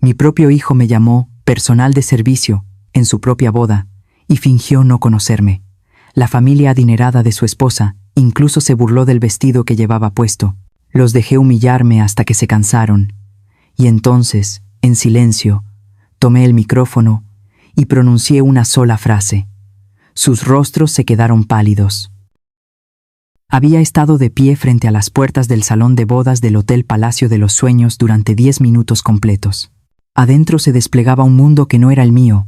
Mi propio hijo me llamó personal de servicio en su propia boda y fingió no conocerme. La familia adinerada de su esposa incluso se burló del vestido que llevaba puesto. Los dejé humillarme hasta que se cansaron. Y entonces, en silencio, tomé el micrófono y pronuncié una sola frase. Sus rostros se quedaron pálidos. Había estado de pie frente a las puertas del salón de bodas del Hotel Palacio de los Sueños durante 10 minutos completos. Adentro se desplegaba un mundo que no era el mío.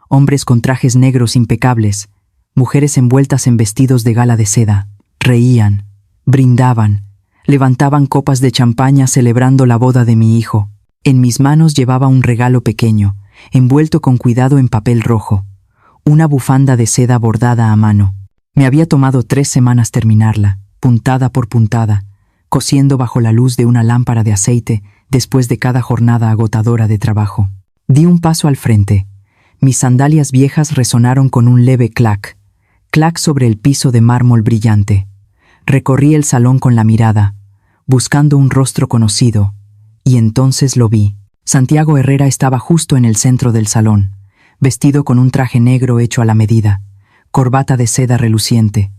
Hombres con trajes negros impecables, mujeres envueltas en vestidos de gala de seda, reían, brindaban, levantaban copas de champaña celebrando la boda de mi hijo. En mis manos llevaba un regalo pequeño, envuelto con cuidado en papel rojo, una bufanda de seda bordada a mano. Me había tomado 3 semanas terminarla, puntada por puntada, cosiendo bajo la luz de una lámpara de aceite después de cada jornada agotadora de trabajo. Di un paso al frente. Mis sandalias viejas resonaron con un leve clac, clac sobre el piso de mármol brillante. Recorrí el salón con la mirada, buscando un rostro conocido, y entonces lo vi. Santiago Herrera estaba justo en el centro del salón, vestido con un traje negro hecho a la medida, corbata de seda reluciente,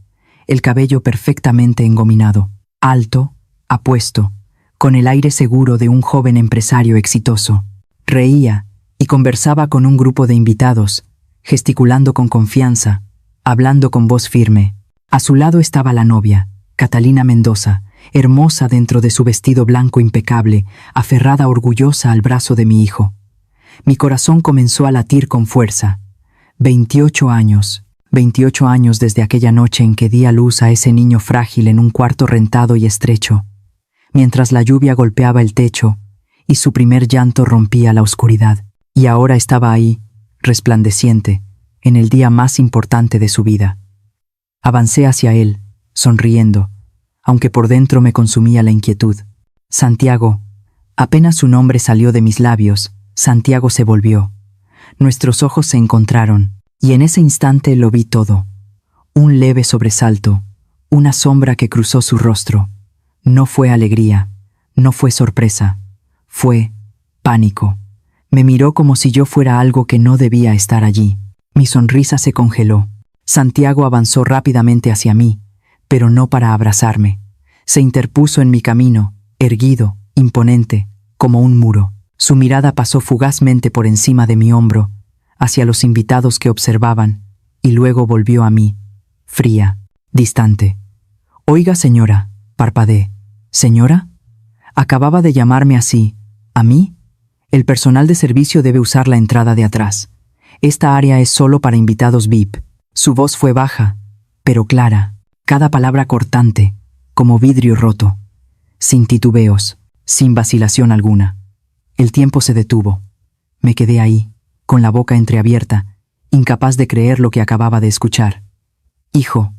el cabello perfectamente engominado, alto, apuesto, con el aire seguro de un joven empresario exitoso. Reía y conversaba con un grupo de invitados, gesticulando con confianza, hablando con voz firme. A su lado estaba la novia, Catalina Mendoza, hermosa dentro de su vestido blanco impecable, aferrada orgullosa al brazo de mi hijo. Mi corazón comenzó a latir con fuerza. 28 años desde aquella noche en que di a luz a ese niño frágil en un cuarto rentado y estrecho, mientras la lluvia golpeaba el techo y su primer llanto rompía la oscuridad. Y ahora estaba ahí, resplandeciente, en el día más importante de su vida. Avancé hacia él, sonriendo, aunque por dentro me consumía la inquietud. Santiago. Apenas su nombre salió de mis labios, Santiago se volvió. Nuestros ojos se encontraron, y en ese instante lo vi todo. Un leve sobresalto, una sombra que cruzó su rostro. No fue alegría, no fue sorpresa, fue pánico. Me miró como si yo fuera algo que no debía estar allí. Mi sonrisa se congeló. Santiago avanzó rápidamente hacia mí, pero no para abrazarme. Se interpuso en mi camino, erguido, imponente, como un muro. Su mirada pasó fugazmente por encima de mi hombro, hacia los invitados que observaban, y luego volvió a mí, fría, distante. «Oiga, señora», parpadeé. «¿Señora? Acababa de llamarme así. ¿A mí? El personal de servicio debe usar la entrada de atrás. Esta área es solo para invitados VIP». Su voz fue baja, pero clara, cada palabra cortante, como vidrio roto, sin titubeos, sin vacilación alguna. El tiempo se detuvo. Me quedé ahí, con la boca entreabierta, incapaz de creer lo que acababa de escuchar. «Hijo»,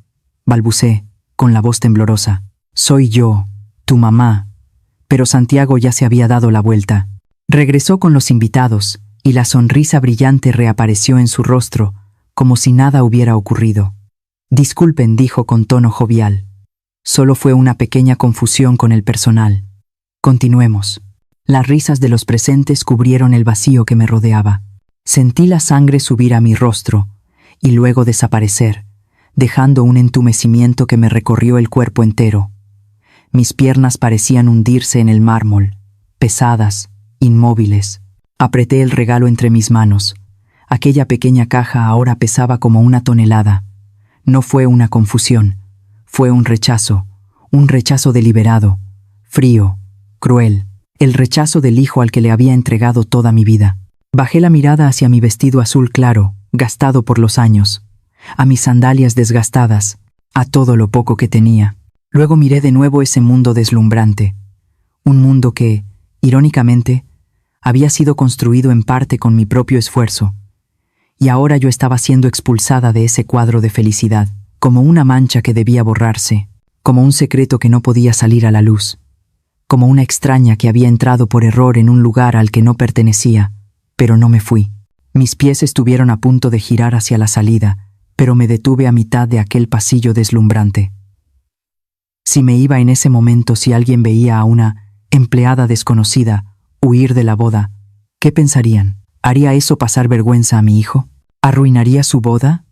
balbuceé, con la voz temblorosa, «soy yo, tu mamá». Pero Santiago ya se había dado la vuelta. Regresó con los invitados, y la sonrisa brillante reapareció en su rostro, como si nada hubiera ocurrido. «Disculpen», dijo con tono jovial. «Solo fue una pequeña confusión con el personal. Continuemos». Las risas de los presentes cubrieron el vacío que me rodeaba. Sentí la sangre subir a mi rostro y luego desaparecer, dejando un entumecimiento que me recorrió el cuerpo entero. Mis piernas parecían hundirse en el mármol, pesadas, inmóviles. Apreté el regalo entre mis manos. Aquella pequeña caja ahora pesaba como 1 tonelada. No fue una confusión, fue un rechazo deliberado, frío, cruel, el rechazo del hijo al que le había entregado toda mi vida. Bajé la mirada hacia mi vestido azul claro, gastado por los años, a mis sandalias desgastadas, a todo lo poco que tenía. Luego miré de nuevo ese mundo deslumbrante, un mundo que, irónicamente, había sido construido en parte con mi propio esfuerzo, y ahora yo estaba siendo expulsada de ese cuadro de felicidad, como una mancha que debía borrarse, como un secreto que no podía salir a la luz, como una extraña que había entrado por error en un lugar al que no pertenecía, pero no me fui. Mis pies estuvieron a punto de girar hacia la salida, pero me detuve a mitad de aquel pasillo deslumbrante. Si me iba en ese momento, si alguien veía a una empleada desconocida huir de la boda, ¿Qué pensarían? ¿Haría eso pasar vergüenza a mi hijo? ¿Arruinaría su boda?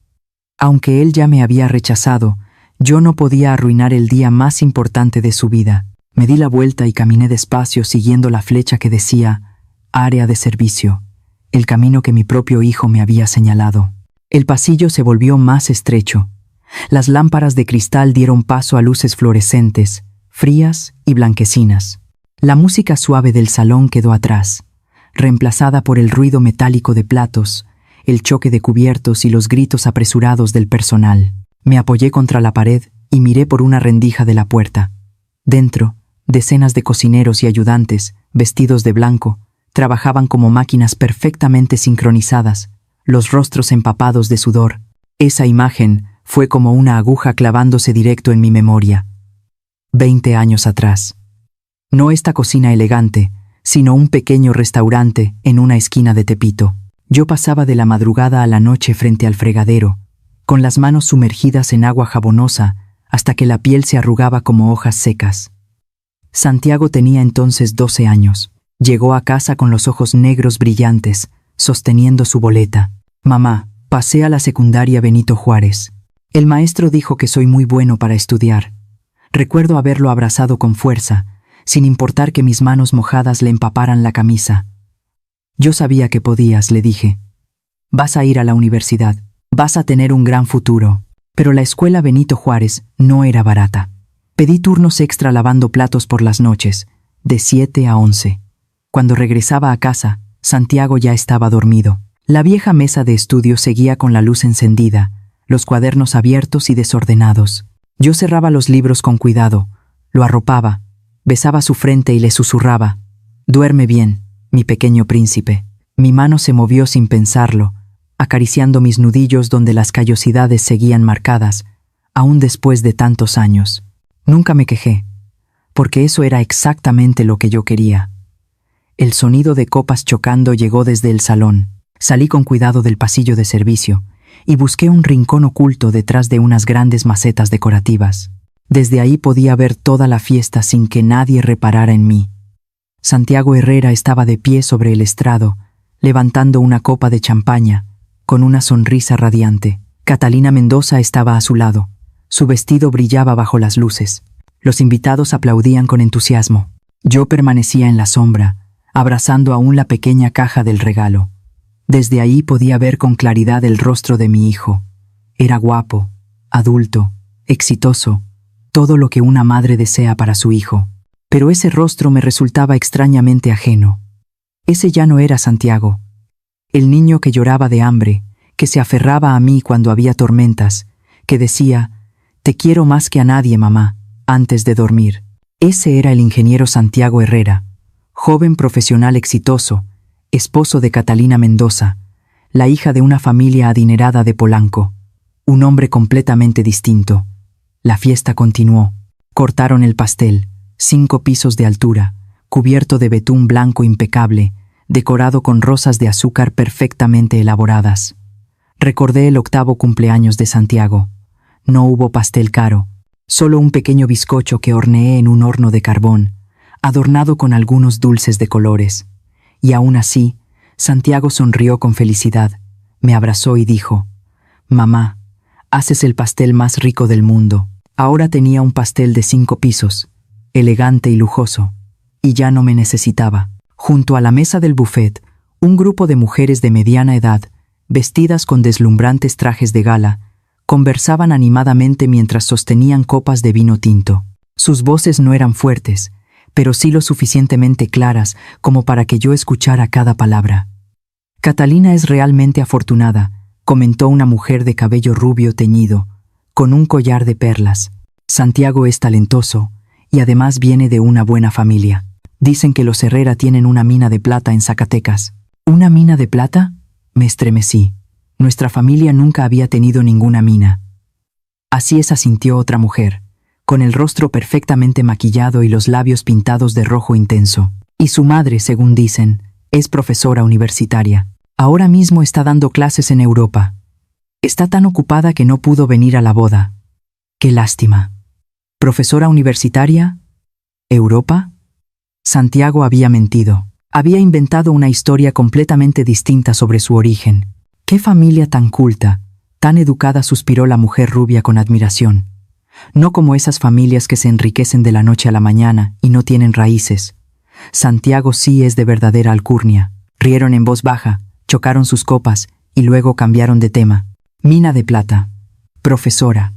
Aunque él ya me había rechazado, yo no podía arruinar el día más importante de su vida. Me di la vuelta y caminé despacio siguiendo la flecha que decía área de servicio, el camino que mi propio hijo me había señalado. El pasillo se volvió más estrecho. Las lámparas de cristal dieron paso a luces fluorescentes, frías y blanquecinas. La música suave del salón quedó atrás, reemplazada por el ruido metálico de platos, el choque de cubiertos y los gritos apresurados del personal. Me apoyé contra la pared y miré por una rendija de la puerta. Dentro, decenas de cocineros y ayudantes, vestidos de blanco, trabajaban como máquinas perfectamente sincronizadas, los rostros empapados de sudor. Esa imagen fue como una aguja clavándose directo en mi memoria. 20 años atrás. No esta cocina elegante, sino un pequeño restaurante en una esquina de Tepito. Yo pasaba de la madrugada a la noche frente al fregadero, con las manos sumergidas en agua jabonosa hasta que la piel se arrugaba como hojas secas. Santiago tenía entonces 12 años. Llegó a casa con los ojos negros brillantes, sosteniendo su boleta. Mamá, pasé a la secundaria Benito Juárez. El maestro dijo que soy muy bueno para estudiar. Recuerdo haberlo abrazado con fuerza, sin importar que mis manos mojadas le empaparan la camisa. Yo sabía que podías, le dije. Vas a ir a la universidad, vas a tener un gran futuro. Pero la escuela Benito Juárez no era barata. Pedí turnos extra lavando platos por las noches, de 7 a 11. Cuando regresaba a casa, Santiago ya estaba dormido. La vieja mesa de estudio seguía con la luz encendida, los cuadernos abiertos y desordenados. Yo cerraba los libros con cuidado, lo arropaba, besaba su frente y le susurraba: «Duerme bien, mi pequeño príncipe». Mi mano se movió sin pensarlo, acariciando mis nudillos donde las callosidades seguían marcadas, aún después de tantos años. Nunca me quejé, porque eso era exactamente lo que yo quería. El sonido de copas chocando llegó desde el salón. Salí con cuidado del pasillo de servicio y busqué un rincón oculto detrás de unas grandes macetas decorativas. Desde ahí podía ver toda la fiesta sin que nadie reparara en mí. Santiago Herrera estaba de pie sobre el estrado, levantando una copa de champaña, con una sonrisa radiante. Catalina Mendoza estaba a su lado. Su vestido brillaba bajo las luces. Los invitados aplaudían con entusiasmo. Yo permanecía en la sombra, abrazando aún la pequeña caja del regalo. Desde ahí podía ver con claridad el rostro de mi hijo. Era guapo, adulto, exitoso, todo lo que una madre desea para su hijo. Pero ese rostro me resultaba extrañamente ajeno. Ese ya no era Santiago. El niño que lloraba de hambre, que se aferraba a mí cuando había tormentas, que decía: «Te quiero más que a nadie, mamá», antes de dormir. Ese era el ingeniero Santiago Herrera, joven profesional exitoso, esposo de Catalina Mendoza, la hija de una familia adinerada de Polanco. Un hombre completamente distinto. La fiesta continuó. Cortaron el pastel, 5 pisos de altura, cubierto de betún blanco impecable, decorado con rosas de azúcar perfectamente elaboradas. Recordé el 8º cumpleaños de Santiago. No hubo pastel caro, solo un pequeño bizcocho que horneé en un horno de carbón, adornado con algunos dulces de colores. Y aún así, Santiago sonrió con felicidad, me abrazó y dijo: «Mamá, haces el pastel más rico del mundo». Ahora tenía un pastel de 5 pisos, elegante y lujoso, y ya no me necesitaba. Junto a la mesa del buffet, un grupo de mujeres de mediana edad, vestidas con deslumbrantes trajes de gala, conversaban animadamente mientras sostenían copas de vino tinto. Sus voces no eran fuertes, pero sí lo suficientemente claras como para que yo escuchara cada palabra. «Catalina es realmente afortunada», comentó una mujer de cabello rubio teñido, con un collar de perlas. «Santiago es talentoso y además viene de una buena familia. Dicen que los Herrera tienen una mina de plata en Zacatecas». «¿Una mina de plata?», me estremecí. Nuestra familia nunca había tenido ninguna mina. «Así es», asintió otra mujer, con el rostro perfectamente maquillado y los labios pintados de rojo intenso. «Y su madre, según dicen, es profesora universitaria. Ahora mismo está dando clases en Europa. Está tan ocupada que no pudo venir a la boda. Qué lástima». «¿Profesora universitaria? ¿Europa?» Santiago había mentido. Había inventado una historia completamente distinta sobre su origen. ¡Qué familia tan culta, tan educada!, suspiró la mujer rubia con admiración. No como esas familias que se enriquecen de la noche a la mañana y no tienen raíces. Santiago sí es de verdadera alcurnia. Rieron en voz baja, chocaron sus copas y luego cambiaron de tema. Mina de plata. Profesora.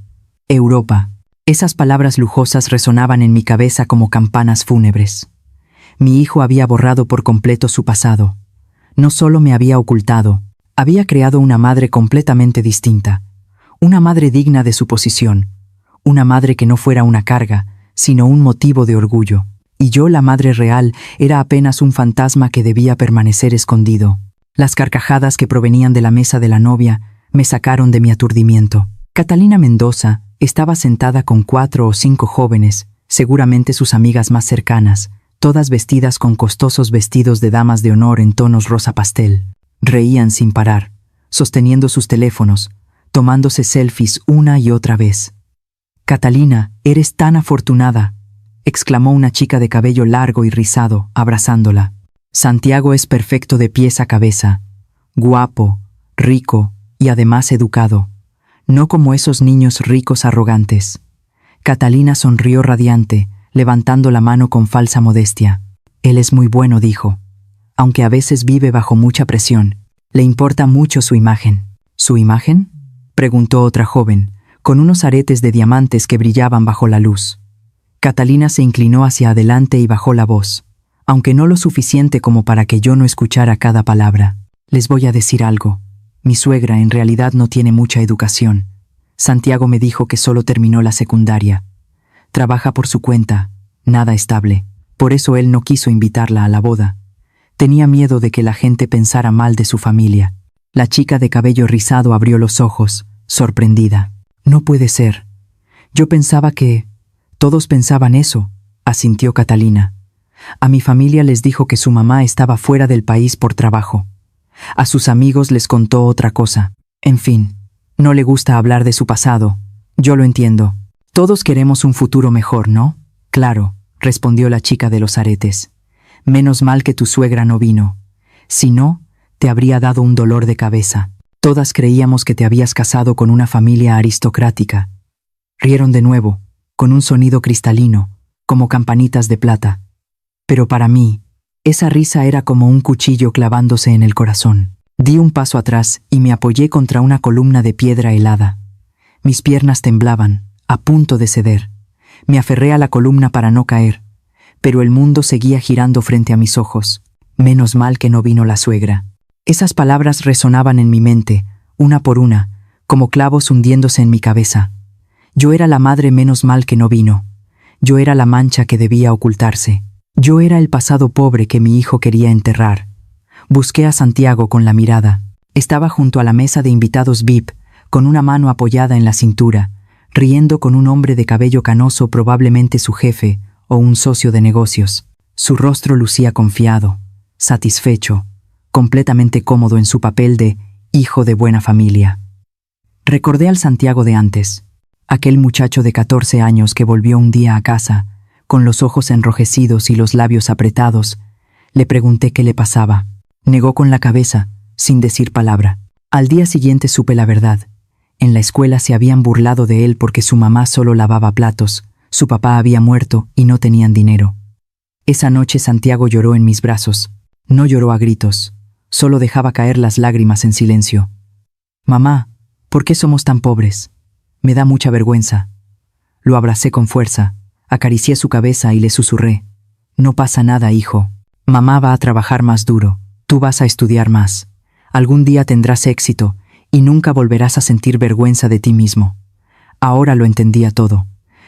Europa. Esas palabras lujosas resonaban en mi cabeza como campanas fúnebres. Mi hijo había borrado por completo su pasado. No solo me había ocultado, había creado una madre completamente distinta. Una madre digna de su posición. Una madre que no fuera una carga, sino un motivo de orgullo. Y yo, la madre real, era apenas un fantasma que debía permanecer escondido. Las carcajadas que provenían de la mesa de la novia me sacaron de mi aturdimiento. Catalina Mendoza estaba sentada con 4 o 5 jóvenes, seguramente sus amigas más cercanas, todas vestidas con costosos vestidos de damas de honor en tonos rosa pastel. Reían sin parar, sosteniendo sus teléfonos, tomándose selfies una y otra vez. «Catalina, eres tan afortunada», exclamó una chica de cabello largo y rizado, abrazándola. «Santiago es perfecto de pies a cabeza, guapo, rico y además educado, no como esos niños ricos arrogantes». Catalina sonrió radiante, levantando la mano con falsa modestia. «Él es muy bueno», dijo. «Aunque a veces vive bajo mucha presión, le importa mucho su imagen». «¿Su imagen?», preguntó otra joven, con unos aretes de diamantes que brillaban bajo la luz. Catalina se inclinó hacia adelante y bajó la voz, aunque no lo suficiente como para que yo no escuchara cada palabra. «Les voy a decir algo. Mi suegra en realidad no tiene mucha educación. Santiago me dijo que solo terminó la secundaria. Trabaja por su cuenta, nada estable. Por eso él no quiso invitarla a la boda. Tenía miedo de que la gente pensara mal de su familia». La chica de cabello rizado abrió los ojos, sorprendida. «No puede ser. Yo pensaba que... Todos pensaban eso», asintió Catalina. «A mi familia les dijo que su mamá estaba fuera del país por trabajo. A sus amigos les contó otra cosa. En fin, no le gusta hablar de su pasado. Yo lo entiendo. Todos queremos un futuro mejor, ¿no?». «Claro», respondió la chica de los aretes. «Menos mal que tu suegra no vino. Si no, te habría dado un dolor de cabeza. Todas creíamos que te habías casado con una familia aristocrática». Rieron de nuevo, con un sonido cristalino, como campanitas de plata. Pero para mí, esa risa era como un cuchillo clavándose en el corazón. Di un paso atrás y me apoyé contra una columna de piedra helada. Mis piernas temblaban, a punto de ceder. Me aferré a la columna para no caer, pero el mundo seguía girando frente a mis ojos. Menos mal que no vino la suegra. Esas palabras resonaban en mi mente, una por una, como clavos hundiéndose en mi cabeza. Yo era la madre menos mal que no vino. Yo era la mancha que debía ocultarse. Yo era el pasado pobre que mi hijo quería enterrar. Busqué a Santiago con la mirada. Estaba junto a la mesa de invitados VIP, con una mano apoyada en la cintura, riendo con un hombre de cabello canoso, probablemente su jefe o un socio de negocios. Su rostro lucía confiado, satisfecho, completamente cómodo en su papel de hijo de buena familia. Recordé al Santiago de antes, aquel muchacho de 14 años que volvió un día a casa, con los ojos enrojecidos y los labios apretados. Le pregunté qué le pasaba. Negó con la cabeza, sin decir palabra. Al día siguiente supe la verdad. En la escuela se habían burlado de él porque su mamá solo lavaba platos, su papá había muerto y no tenían dinero. Esa noche Santiago lloró en mis brazos. No lloró a gritos, solo dejaba caer las lágrimas en silencio. «Mamá, ¿por qué somos tan pobres? Me da mucha vergüenza». Lo abracé con fuerza, acaricié su cabeza y le susurré: «No pasa nada, hijo. Mamá va a trabajar más duro, tú vas a estudiar más. Algún día tendrás éxito y nunca volverás a sentir vergüenza de ti mismo». Ahora lo entendía todo.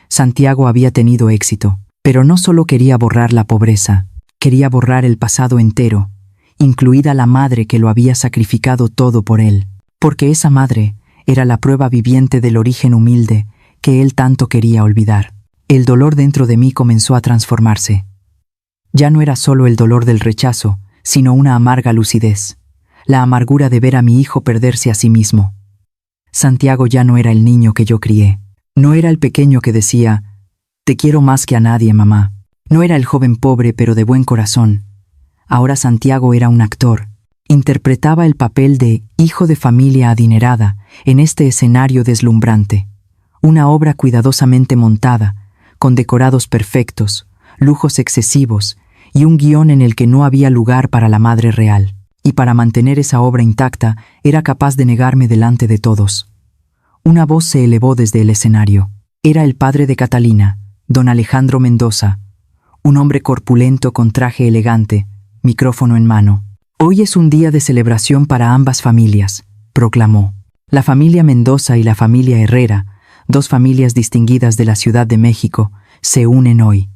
Santiago había tenido éxito, pero no solo quería borrar la pobreza, quería borrar el pasado entero, incluida la madre que lo había sacrificado todo por él, porque esa madre era la prueba viviente del origen humilde que él tanto quería olvidar. El dolor dentro de mí comenzó a transformarse. Ya no era solo el dolor del rechazo, sino una amarga lucidez, la amargura de ver a mi hijo perderse a sí mismo. Santiago ya no era el niño que yo crié. No era el pequeño que decía: «Te quiero más que a nadie, mamá». No era el joven pobre pero de buen corazón. Ahora Santiago era un actor. Interpretaba el papel de hijo de familia adinerada en este escenario deslumbrante. Una obra cuidadosamente montada, con decorados perfectos, lujos excesivos y un guión en el que no había lugar para la madre real. Y para mantener esa obra intacta era capaz de negarme delante de todos. Una voz se elevó desde el escenario. Era el padre de Catalina, don Alejandro Mendoza, un hombre corpulento con traje elegante, micrófono en mano. «Hoy es un día de celebración para ambas familias», proclamó. «La familia Mendoza y la familia Herrera, dos familias distinguidas de la Ciudad de México, se unen hoy.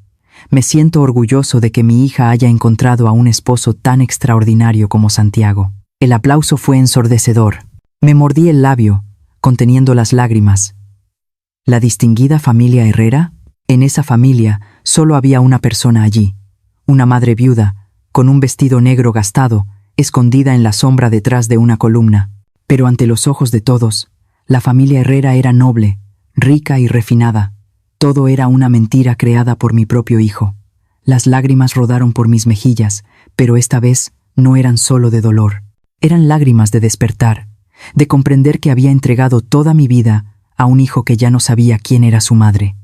Me siento orgulloso de que mi hija haya encontrado a un esposo tan extraordinario como Santiago». El aplauso fue ensordecedor. Me mordí el labio, conteniendo las lágrimas. ¿La distinguida familia Herrera? En esa familia solo había una persona allí, una madre viuda, con un vestido negro gastado, escondida en la sombra detrás de una columna. Pero ante los ojos de todos, la familia Herrera era noble, rica y refinada. Todo era una mentira creada por mi propio hijo. Las lágrimas rodaron por mis mejillas, pero esta vez no eran solo de dolor. Eran lágrimas de despertar, de comprender que había entregado toda mi vida a un hijo que ya no sabía quién era su madre.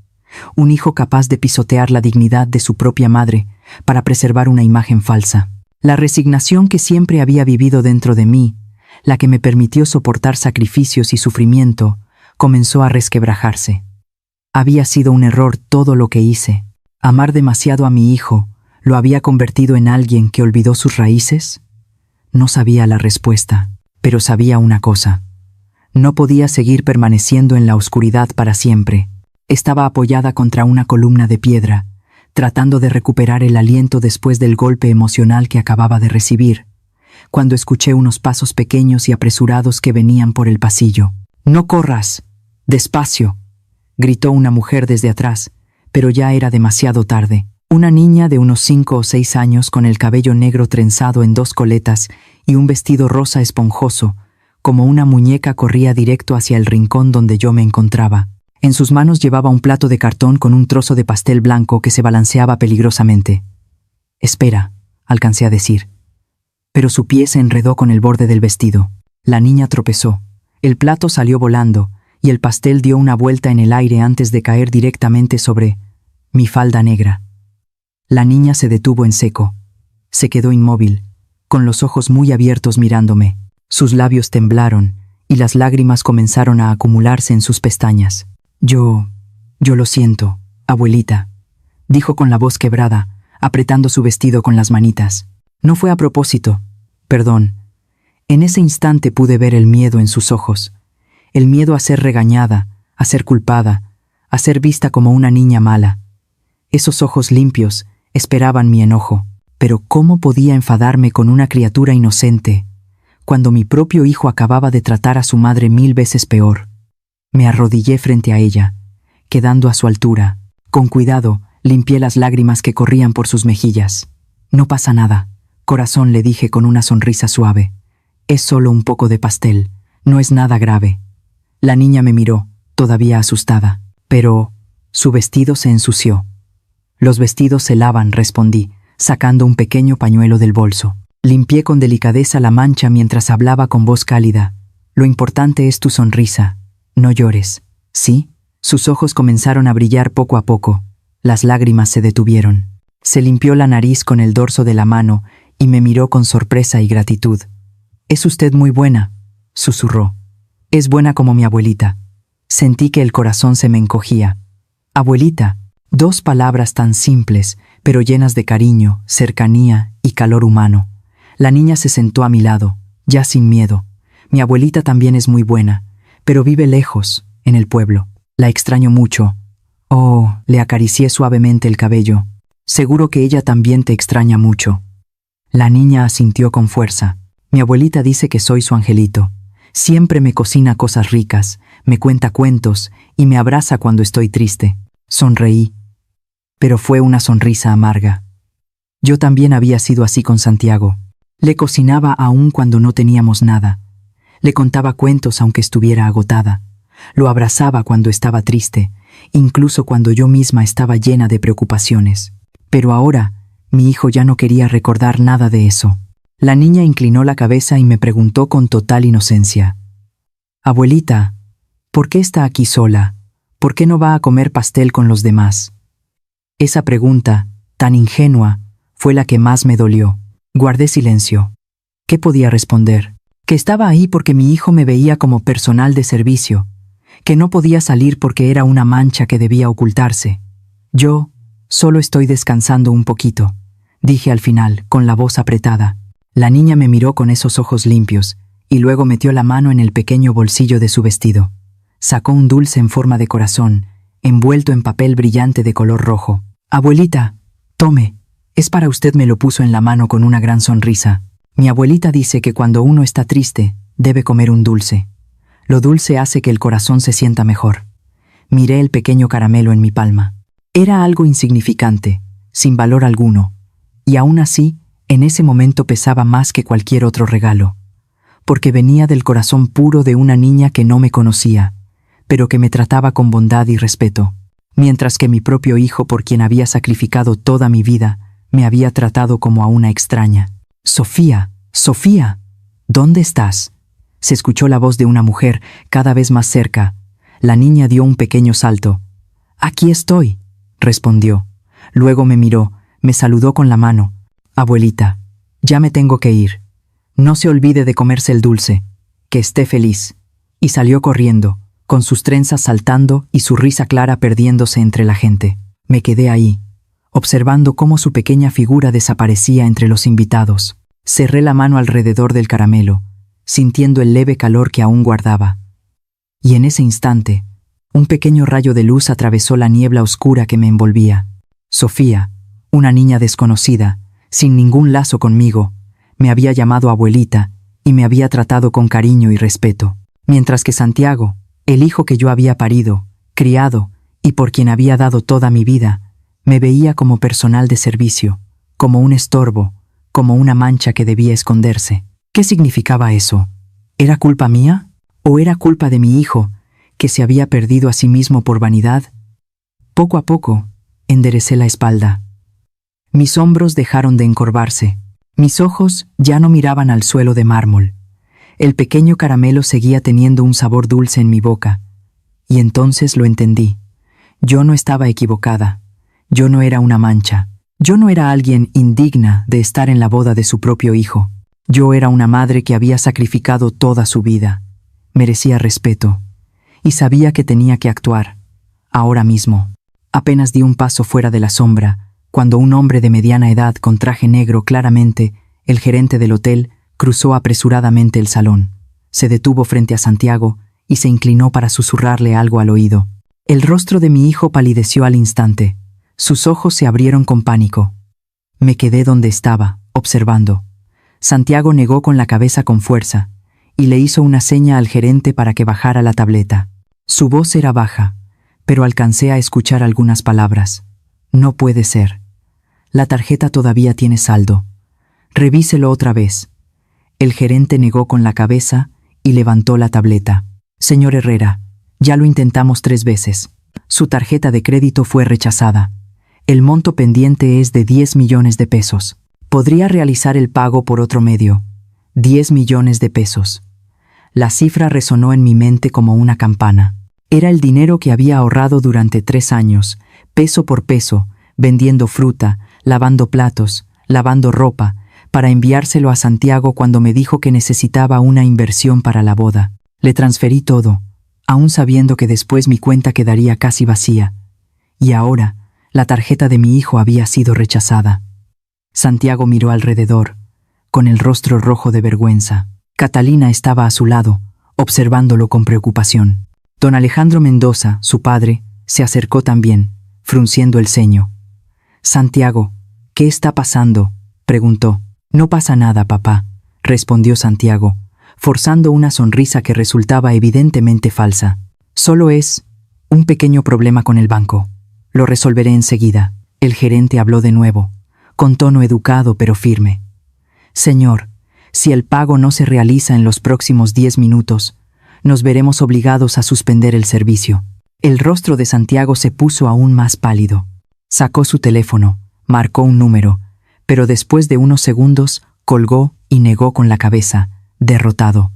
Un hijo capaz de pisotear la dignidad de su propia madre para preservar una imagen falsa. La resignación que siempre había vivido dentro de mí, la que me permitió soportar sacrificios y sufrimiento, comenzó a resquebrajarse. Había sido un error todo lo que hice. Amar demasiado a mi hijo, ¿lo había convertido en alguien que olvidó sus raíces? No sabía la respuesta, pero sabía una cosa. No podía seguir permaneciendo en la oscuridad para siempre. Estaba apoyada contra una columna de piedra, tratando de recuperar el aliento después del golpe emocional que acababa de recibir, cuando escuché unos pasos pequeños y apresurados que venían por el pasillo. «¡No corras! ¡Despacio!», gritó una mujer desde atrás, pero ya era demasiado tarde. Una niña de unos 5 o 6 años con el cabello negro trenzado en 2 coletas y un vestido rosa esponjoso, como una muñeca, corría directo hacia el rincón donde yo me encontraba. En sus manos llevaba un plato de cartón con un trozo de pastel blanco que se balanceaba peligrosamente. «Espera», alcancé a decir. Pero su pie se enredó con el borde del vestido. La niña tropezó. El plato salió volando y el pastel dio una vuelta en el aire antes de caer directamente sobre mi falda negra. La niña se detuvo en seco. Se quedó inmóvil, con los ojos muy abiertos mirándome. Sus labios temblaron y las lágrimas comenzaron a acumularse en sus pestañas. Yo lo siento, abuelita», dijo con la voz quebrada, apretando su vestido con las manitas. «No fue a propósito. Perdón». En ese instante pude ver el miedo en sus ojos. El miedo a ser regañada, a ser culpada, a ser vista como una niña mala. Esos ojos limpios esperaban mi enojo. Pero ¿cómo podía enfadarme con una criatura inocente, cuando mi propio hijo acababa de tratar a su madre 1000 veces peor? Me arrodillé frente a ella, quedando a su altura. Con cuidado, limpié las lágrimas que corrían por sus mejillas. «No pasa nada, corazón», le dije con una sonrisa suave. «Es solo un poco de pastel, no es nada grave». La niña me miró, todavía asustada. «Pero su vestido se ensució». «Los vestidos se lavan», respondí, sacando un pequeño pañuelo del bolso. Limpié con delicadeza la mancha mientras hablaba con voz cálida. «Lo importante es tu sonrisa. No llores, ¿sí?». Sus ojos comenzaron a brillar poco a poco. Las lágrimas se detuvieron. Se limpió la nariz con el dorso de la mano y me miró con sorpresa y gratitud. «Es usted muy buena», susurró. «Es buena como mi abuelita». Sentí que el corazón se me encogía. «Abuelita», 2 palabras tan simples, pero llenas de cariño, cercanía y calor humano. La niña se sentó a mi lado, ya sin miedo. «Mi abuelita también es muy buena, pero vive lejos, en el pueblo. La extraño mucho». «Oh», le acaricié suavemente el cabello. «Seguro que ella también te extraña mucho». La niña asintió con fuerza. «Mi abuelita dice que soy su angelito. Siempre me cocina cosas ricas, me cuenta cuentos y me abraza cuando estoy triste». Sonreí, pero fue una sonrisa amarga. Yo también había sido así con Santiago. Le cocinaba aún cuando no teníamos nada. Le contaba cuentos aunque estuviera agotada. Lo abrazaba cuando estaba triste, incluso cuando yo misma estaba llena de preocupaciones. Pero ahora, Mi hijo ya no quería recordar nada de eso. La niña inclinó la cabeza y me preguntó con total inocencia: «Abuelita, ¿por qué está aquí sola? ¿Por qué no va a comer pastel con los demás?». Esa pregunta, tan ingenua, fue la que más me dolió. Guardé silencio. ¿Qué podía responder? Que estaba ahí porque mi hijo me veía como personal de servicio, que no podía salir porque era una mancha que debía ocultarse. «Yo solo estoy descansando un poquito», dije al final, con la voz apretada. La niña me miró con esos ojos limpios, y luego metió la mano en el pequeño bolsillo de su vestido. Sacó un dulce en forma de corazón, envuelto en papel brillante de color rojo. «Abuelita, tome, es para usted», me lo puso en la mano con una gran sonrisa. Mi abuelita dice que cuando uno está triste, debe comer un dulce. Lo dulce hace que el corazón se sienta mejor. Miré el pequeño caramelo en mi palma. Era algo insignificante, sin valor alguno, y aún así, en ese momento pesaba más que cualquier otro regalo, porque venía del corazón puro de una niña que no me conocía, pero que me trataba con bondad y respeto, mientras que mi propio hijo, por quien había sacrificado toda mi vida, me había tratado como a una extraña. «Sofía, Sofía, ¿dónde estás?». Se escuchó la voz de una mujer cada vez más cerca. La niña dio un pequeño salto. «Aquí estoy», respondió. Luego me miró, me saludó con la mano. «Abuelita, ya me tengo que ir. No se olvide de comerse el dulce. Que esté feliz». Y salió corriendo, con sus trenzas saltando y su risa clara perdiéndose entre la gente. Me quedé ahí, observando cómo su pequeña figura desaparecía entre los invitados. Cerré la mano alrededor del caramelo, sintiendo el leve calor que aún guardaba. Y en ese instante, un pequeño rayo de luz atravesó la niebla oscura que me envolvía. Sofía, una niña desconocida, sin ningún lazo conmigo, me había llamado abuelita y me había tratado con cariño y respeto, mientras que Santiago, el hijo que yo había parido, criado y por quien había dado toda mi vida, me veía como personal de servicio, como un estorbo, como una mancha que debía esconderse. ¿Qué significaba eso? ¿Era culpa mía? ¿O era culpa de mi hijo, que se había perdido a sí mismo por vanidad? Poco a poco, enderecé la espalda. Mis hombros dejaron de encorvarse. Mis ojos ya no miraban al suelo de mármol. El pequeño caramelo seguía teniendo un sabor dulce en mi boca. Y entonces lo entendí. Yo no estaba equivocada. Yo no era una mancha. Yo no era alguien indigna de estar en la boda de su propio hijo. Yo era una madre que había sacrificado toda su vida. Merecía respeto. Y sabía que tenía que actuar. Ahora mismo. Apenas di un paso fuera de la sombra, cuando un hombre de mediana edad con traje negro, claramente el gerente del hotel, cruzó apresuradamente el salón. Se detuvo frente a Santiago y se inclinó para susurrarle algo al oído. El rostro de mi hijo palideció al instante. Sus ojos se abrieron con pánico. Me quedé donde estaba, observando. Santiago negó con la cabeza con fuerza y le hizo una seña al gerente para que bajara la tableta. Su voz era baja, pero alcancé a escuchar algunas palabras. «No puede ser. La tarjeta todavía tiene saldo. Revíselo otra vez». El gerente negó con la cabeza y levantó la tableta. «Señor Herrera, ya lo intentamos 3 veces. Su tarjeta de crédito fue rechazada. El monto pendiente es de 10 millones de pesos. Podría realizar el pago por otro medio. 10 millones de pesos». La cifra resonó en mi mente como una campana. Era el dinero que había ahorrado durante 3 años, peso por peso, vendiendo fruta, lavando platos, lavando ropa, para enviárselo a Santiago cuando me dijo que necesitaba una inversión para la boda. Le transferí todo, aún sabiendo que después mi cuenta quedaría casi vacía. Y ahora, la tarjeta de mi hijo había sido rechazada. Santiago miró alrededor, con el rostro rojo de vergüenza. Catalina estaba a su lado, observándolo con preocupación. Don Alejandro Mendoza, su padre, se acercó también, frunciendo el ceño. «Santiago, ¿qué está pasando?», preguntó. «No pasa nada, papá», respondió Santiago, forzando una sonrisa que resultaba evidentemente falsa. «Solo es un pequeño problema con el banco. Lo resolveré enseguida». El gerente habló de nuevo, con tono educado pero firme. «Señor, si el pago no se realiza en los próximos 10 minutos, nos veremos obligados a suspender el servicio». El rostro de Santiago se puso aún más pálido. Sacó su teléfono, marcó un número, pero después de unos segundos colgó y negó con la cabeza, derrotado.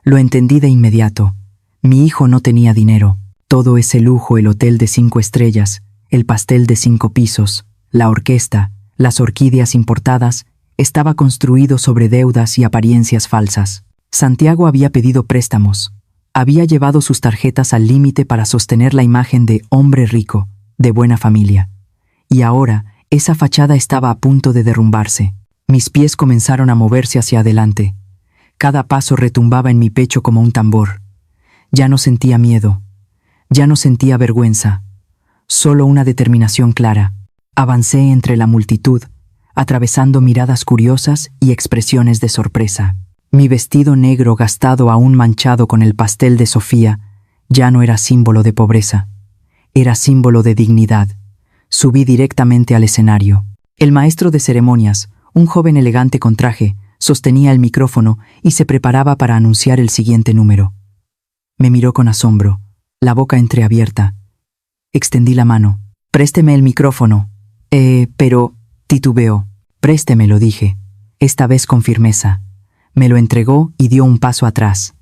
Lo entendí de inmediato. Mi hijo no tenía dinero. Todo ese lujo, el hotel de 5 estrellas, el pastel de 5 pisos, la orquesta, las orquídeas importadas, estaba construido sobre deudas y apariencias falsas. Santiago había pedido préstamos. Había llevado sus tarjetas al límite para sostener la imagen de hombre rico, de buena familia. Y ahora, esa fachada estaba a punto de derrumbarse. Mis pies comenzaron a moverse hacia adelante. Cada paso retumbaba en mi pecho como un tambor. Ya no sentía miedo. Ya no sentía vergüenza. Solo una determinación clara. Avancé entre la multitud, atravesando miradas curiosas y expresiones de sorpresa. Mi vestido negro gastado, aún manchado con el pastel de Sofía, ya no era símbolo de pobreza. Era símbolo de dignidad. Subí directamente al escenario. El maestro de ceremonias, un joven elegante con traje, sostenía el micrófono y se preparaba para anunciar el siguiente número. Me miró con asombro, la boca entreabierta. Extendí la mano. «Présteme el micrófono». Pero...» titubeó. «Préstemelo», dije, esta vez con firmeza. Me lo entregó y dio un paso atrás.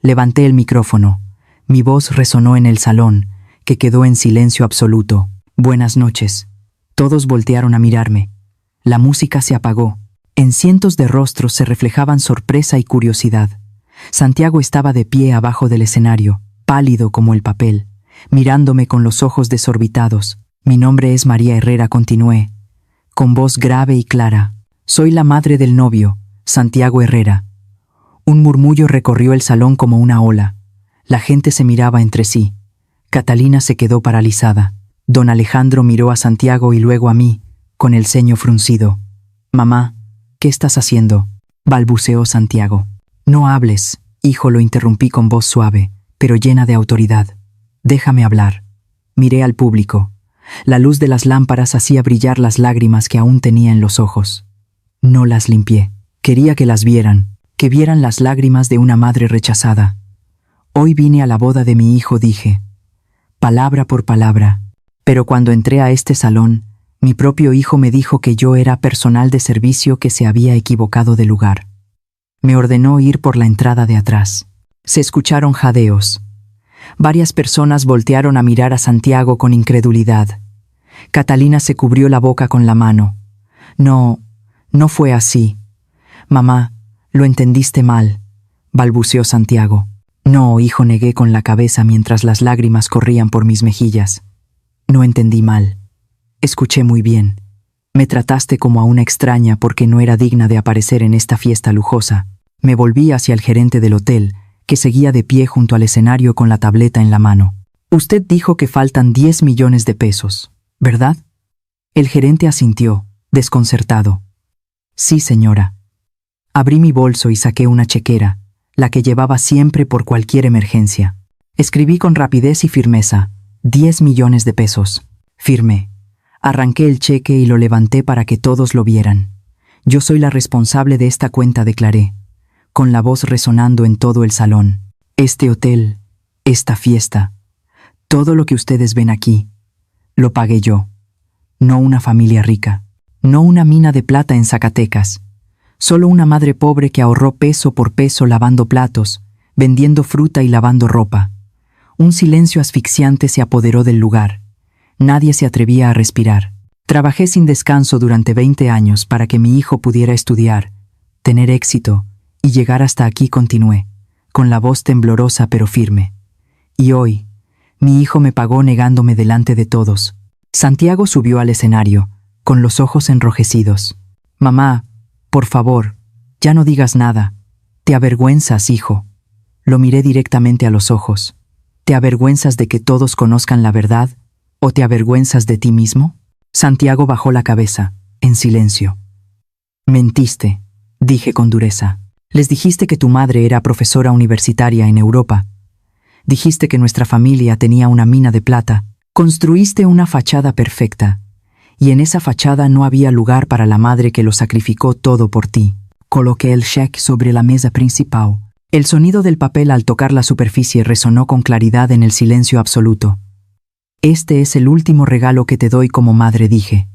Levanté el micrófono. Mi voz resonó en el salón, que quedó en silencio absoluto. «Buenas noches». Todos voltearon a mirarme. La música se apagó. En cientos de rostros se reflejaban sorpresa y curiosidad. Santiago estaba de pie abajo del escenario, pálido como el papel, mirándome con los ojos desorbitados. «Mi nombre es María Herrera», continué, con voz grave y clara. «Soy la madre del novio, Santiago Herrera». Un murmullo recorrió el salón como una ola. La gente se miraba entre sí. Catalina se quedó paralizada. Don Alejandro miró a Santiago y luego a mí, con el ceño fruncido. «Mamá, ¿qué estás haciendo?», balbuceó Santiago. «No hables», hijo, lo interrumpí con voz suave, pero llena de autoridad. «Déjame hablar». Miré al público. La luz de las lámparas hacía brillar las lágrimas que aún tenía en los ojos. No las limpié. Quería que las vieran, que vieran las lágrimas de una madre rechazada. «Hoy vine a la boda de mi hijo», dije, palabra por palabra. Pero cuando entré a este salón, mi propio hijo me dijo que yo era personal de servicio que se había equivocado de lugar. Me ordenó ir por la entrada de atrás. Se escucharon jadeos. Varias personas voltearon a mirar a Santiago con incredulidad. Catalina se cubrió la boca con la mano. «No fue así. Mamá, lo entendiste mal», balbuceó Santiago. «No, hijo», negué con la cabeza mientras las lágrimas corrían por mis mejillas. «No entendí mal. Escuché muy bien. Me trataste como a una extraña porque no era digna de aparecer en esta fiesta lujosa». Me volví hacia el gerente del hotel, que seguía de pie junto al escenario con la tableta en la mano. «Usted dijo que faltan 10 millones de pesos, ¿verdad?». El gerente asintió, desconcertado. «Sí, señora». Abrí mi bolso y saqué una chequera, la que llevaba siempre por cualquier emergencia. Escribí con rapidez y firmeza, 10 millones de pesos. Firmé. Arranqué el cheque y lo levanté para que todos lo vieran. «Yo soy la responsable de esta cuenta», declaré, con la voz resonando en todo el salón. «Este hotel, esta fiesta, todo lo que ustedes ven aquí, lo pagué yo. No una familia rica, no una mina de plata en Zacatecas, solo una madre pobre que ahorró peso por peso lavando platos, vendiendo fruta y lavando ropa». Un silencio asfixiante se apoderó del lugar. Nadie se atrevía a respirar. Trabajé sin descanso durante 20 años para que mi hijo pudiera estudiar, tener éxito y llegar hasta aquí, continué, con la voz temblorosa pero firme. Y hoy, mi hijo me pagó negándome delante de todos. Santiago subió al escenario, con los ojos enrojecidos. «Mamá, por favor, ya no digas nada. Te avergüenzas, hijo». Lo miré directamente a los ojos. «¿Te avergüenzas de que todos conozcan la verdad o te avergüenzas de ti mismo?». Santiago bajó la cabeza, en silencio. «Mentiste», dije con dureza. «Les dijiste que tu madre era profesora universitaria en Europa. Dijiste que nuestra familia tenía una mina de plata. Construiste una fachada perfecta, y en esa fachada no había lugar para la madre que lo sacrificó todo por ti». Coloqué el cheque sobre la mesa principal. El sonido del papel al tocar la superficie resonó con claridad en el silencio absoluto. «Este es el último regalo que te doy como madre», dije.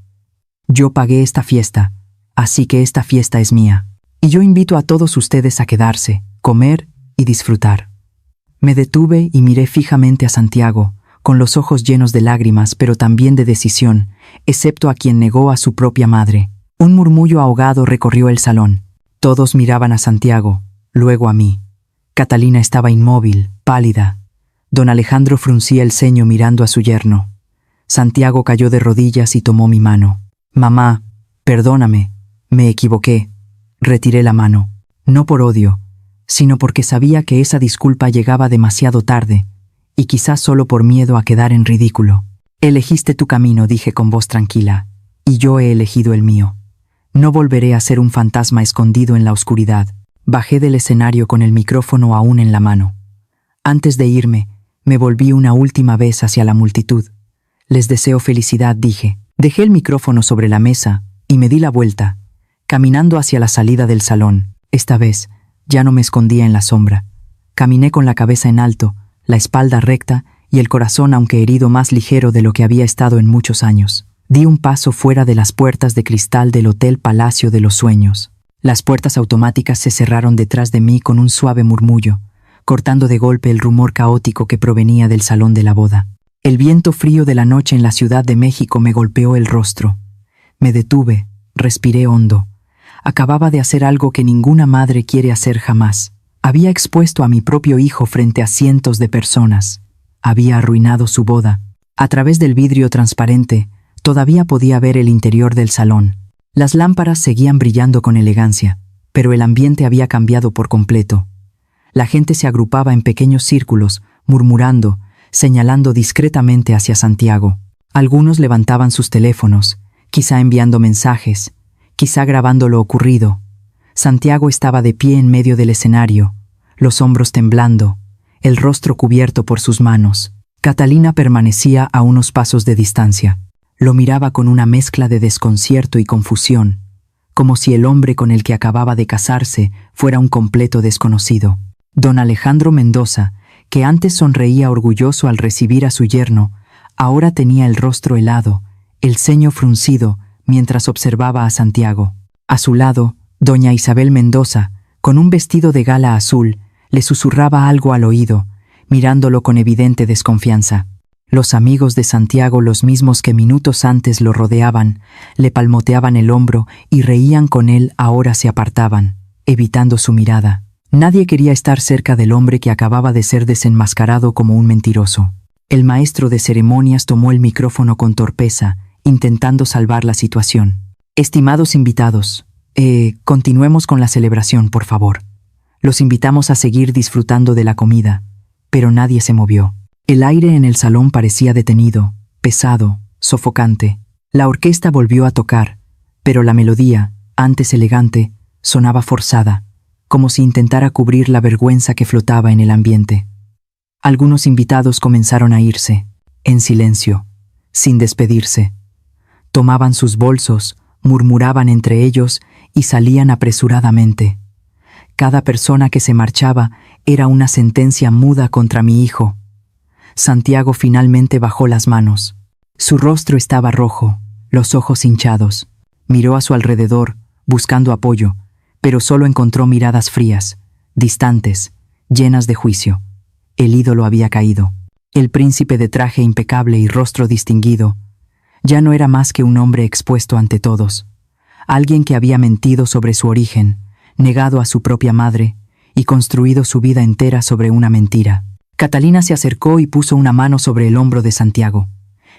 «Yo pagué esta fiesta, así que esta fiesta es mía. Y yo invito a todos ustedes a quedarse, comer y disfrutar. Me detuve y miré fijamente a Santiago, con los ojos llenos de lágrimas, pero también de decisión, excepto a quien negó a su propia madre. Un murmullo ahogado recorrió el salón. Todos miraban a Santiago, luego a mí. Catalina estaba inmóvil, pálida. Don Alejandro fruncía el ceño mirando a su yerno. Santiago cayó de rodillas y tomó mi mano. «Mamá, perdóname, me equivoqué». Retiré la mano, no por odio, sino porque sabía que esa disculpa llegaba demasiado tarde, y quizás solo por miedo a quedar en ridículo. «Elegiste tu camino», dije con voz tranquila, «y yo he elegido el mío. No volveré a ser un fantasma escondido en la oscuridad». Bajé del escenario con el micrófono aún en la mano. Antes de irme, me volví una última vez hacia la multitud. «Les deseo felicidad», dije. Dejé el micrófono sobre la mesa y me di la vuelta, caminando hacia la salida del salón. Esta vez, ya no me escondía en la sombra. Caminé con la cabeza en alto, la espalda recta y el corazón, aunque herido, más ligero de lo que había estado en muchos años. Di un paso fuera de las puertas de cristal del Hotel Palacio de los Sueños. Las puertas automáticas se cerraron detrás de mí con un suave murmullo, cortando de golpe el rumor caótico que provenía del salón de la boda. El viento frío de la noche en la Ciudad de México me golpeó el rostro. Me detuve, respiré hondo. Acababa de hacer algo que ninguna madre quiere hacer jamás. Había expuesto a mi propio hijo frente a cientos de personas. Había arruinado su boda. A través del vidrio transparente, todavía podía ver el interior del salón. Las lámparas seguían brillando con elegancia, pero el ambiente había cambiado por completo. La gente se agrupaba en pequeños círculos, murmurando, señalando discretamente hacia Santiago. Algunos levantaban sus teléfonos, quizá enviando mensajes, quizá grabando lo ocurrido. Santiago estaba de pie en medio del escenario, los hombros temblando, el rostro cubierto por sus manos. Catalina permanecía a unos pasos de distancia. Lo miraba con una mezcla de desconcierto y confusión, como si el hombre con el que acababa de casarse fuera un completo desconocido. Don Alejandro Mendoza, que antes sonreía orgulloso al recibir a su yerno, ahora tenía el rostro helado, el ceño fruncido, mientras observaba a Santiago. A su lado, doña Isabel Mendoza, con un vestido de gala azul, le susurraba algo al oído, mirándolo con evidente desconfianza. Los amigos de Santiago, los mismos que minutos antes lo rodeaban, le palmoteaban el hombro y reían con él, ahora se apartaban, evitando su mirada. Nadie quería estar cerca del hombre que acababa de ser desenmascarado como un mentiroso. El maestro de ceremonias tomó el micrófono con torpeza, intentando salvar la situación. «Estimados invitados, continuemos con la celebración, por favor. Los invitamos a seguir disfrutando de la comida». Pero nadie se movió. El aire en el salón parecía detenido, pesado, sofocante. La orquesta volvió a tocar, pero la melodía, antes elegante, sonaba forzada, como si intentara cubrir la vergüenza que flotaba en el ambiente. Algunos invitados comenzaron a irse, en silencio, sin despedirse. Tomaban sus bolsos, murmuraban entre ellos y salían apresuradamente. Cada persona que se marchaba era una sentencia muda contra mi hijo. Santiago finalmente bajó las manos. Su rostro estaba rojo, los ojos hinchados. Miró a su alrededor, buscando apoyo, pero solo encontró miradas frías, distantes, llenas de juicio. El ídolo había caído. El príncipe de traje impecable y rostro distinguido ya no era más que un hombre expuesto ante todos. Alguien que había mentido sobre su origen, negado a su propia madre y construido su vida entera sobre una mentira. Catalina se acercó y puso una mano sobre el hombro de Santiago.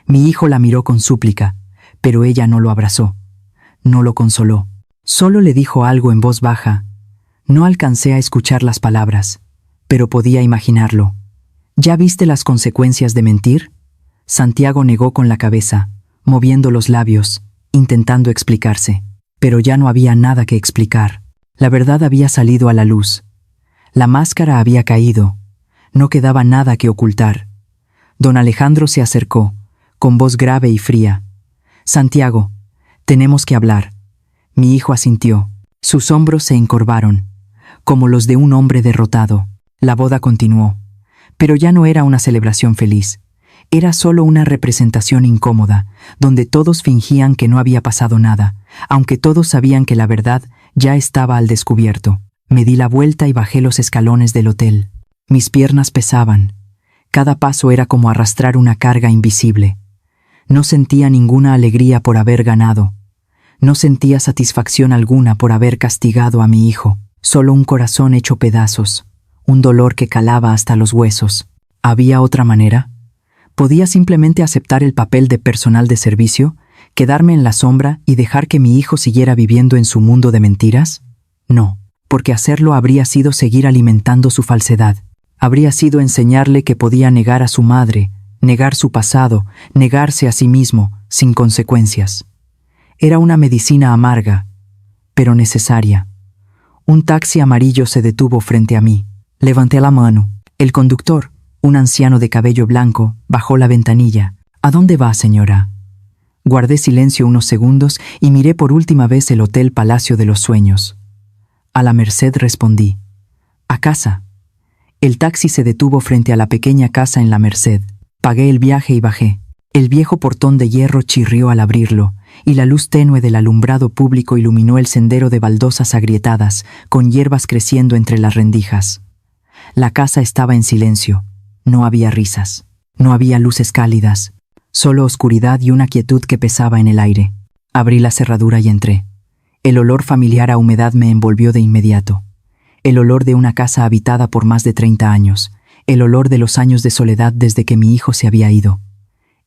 Mi hijo la miró con súplica, pero ella no lo abrazó, no lo consoló. Solo le dijo algo en voz baja. No alcancé a escuchar las palabras, pero podía imaginarlo. ¿Ya viste las consecuencias de mentir? Santiago negó con la cabeza, moviendo los labios, intentando explicarse. Pero ya no había nada que explicar. La verdad había salido a la luz. La máscara había caído. No quedaba nada que ocultar. Don Alejandro se acercó, con voz grave y fría. «Santiago, tenemos que hablar». Mi hijo asintió. Sus hombros se encorvaron, como los de un hombre derrotado. La boda continuó. Pero ya no era una celebración feliz. Era solo una representación incómoda, donde todos fingían que no había pasado nada, aunque todos sabían que la verdad ya estaba al descubierto. Me di la vuelta y bajé los escalones del hotel. Mis piernas pesaban. Cada paso era como arrastrar una carga invisible. No sentía ninguna alegría por haber ganado. No sentía satisfacción alguna por haber castigado a mi hijo. Solo un corazón hecho pedazos, un dolor que calaba hasta los huesos. ¿Había otra manera? ¿Podía simplemente aceptar el papel de personal de servicio, quedarme en la sombra y dejar que mi hijo siguiera viviendo en su mundo de mentiras? No, porque hacerlo habría sido seguir alimentando su falsedad. Habría sido enseñarle que podía negar a su madre, negar su pasado, negarse a sí mismo, sin consecuencias. Era una medicina amarga, pero necesaria. Un taxi amarillo se detuvo frente a mí. Levanté la mano. El conductor, un anciano de cabello blanco, bajó la ventanilla. ¿A dónde va, señora? Guardé silencio unos segundos y miré por última vez el Hotel Palacio de los Sueños. A la Merced respondí. A casa. El taxi se detuvo frente a la pequeña casa en la Merced. Pagué el viaje y bajé. El viejo portón de hierro chirrió al abrirlo, y la luz tenue del alumbrado público iluminó el sendero de baldosas agrietadas, con hierbas creciendo entre las rendijas. La casa estaba en silencio. No había risas. No había luces cálidas. Solo oscuridad y una quietud que pesaba en el aire. Abrí la cerradura y entré. El olor familiar a humedad me envolvió de inmediato. El olor de una casa habitada por más de 30 años. El olor de los años de soledad desde que mi hijo se había ido.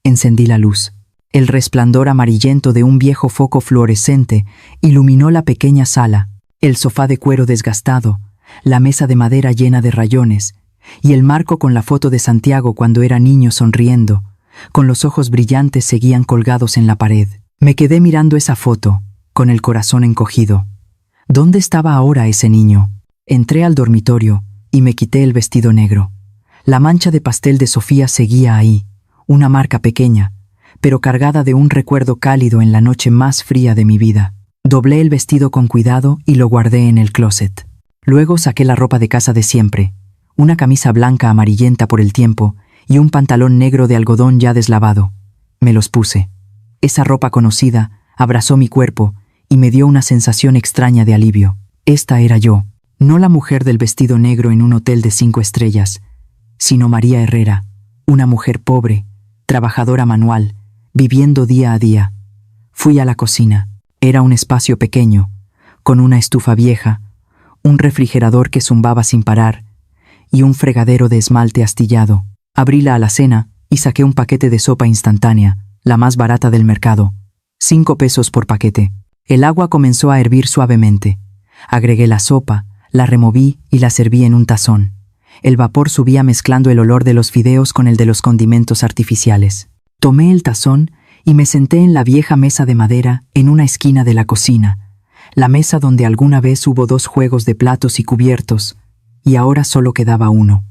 Encendí la luz. El resplandor amarillento de un viejo foco fluorescente iluminó la pequeña sala, el sofá de cuero desgastado, la mesa de madera llena de rayones, y el marco con la foto de Santiago cuando era niño sonriendo, con los ojos brillantes seguían colgados en la pared. Me quedé mirando esa foto, con el corazón encogido. ¿Dónde estaba ahora ese niño? Entré al dormitorio y me quité el vestido negro. La mancha de pastel de Sofía seguía ahí, una marca pequeña, pero cargada de un recuerdo cálido en la noche más fría de mi vida. Doblé el vestido con cuidado y lo guardé en el closet. Luego saqué la ropa de casa de siempre, una camisa blanca amarillenta por el tiempo y un pantalón negro de algodón ya deslavado. Me los puse. Esa ropa conocida abrazó mi cuerpo y me dio una sensación extraña de alivio. Esta era yo, no la mujer del vestido negro en un hotel de 5 estrellas, sino María Herrera, una mujer pobre, trabajadora manual, viviendo día a día. Fui a la cocina. Era un espacio pequeño, con una estufa vieja, un refrigerador que zumbaba sin parar y un fregadero de esmalte astillado. Abrí la alacena y saqué un paquete de sopa instantánea, la más barata del mercado. 5 pesos por paquete. El agua comenzó a hervir suavemente. Agregué la sopa, la removí y la serví en un tazón. El vapor subía mezclando el olor de los fideos con el de los condimentos artificiales. Tomé el tazón y me senté en la vieja mesa de madera en una esquina de la cocina, la mesa donde alguna vez hubo 2 juegos de platos y cubiertos, y ahora solo quedaba uno.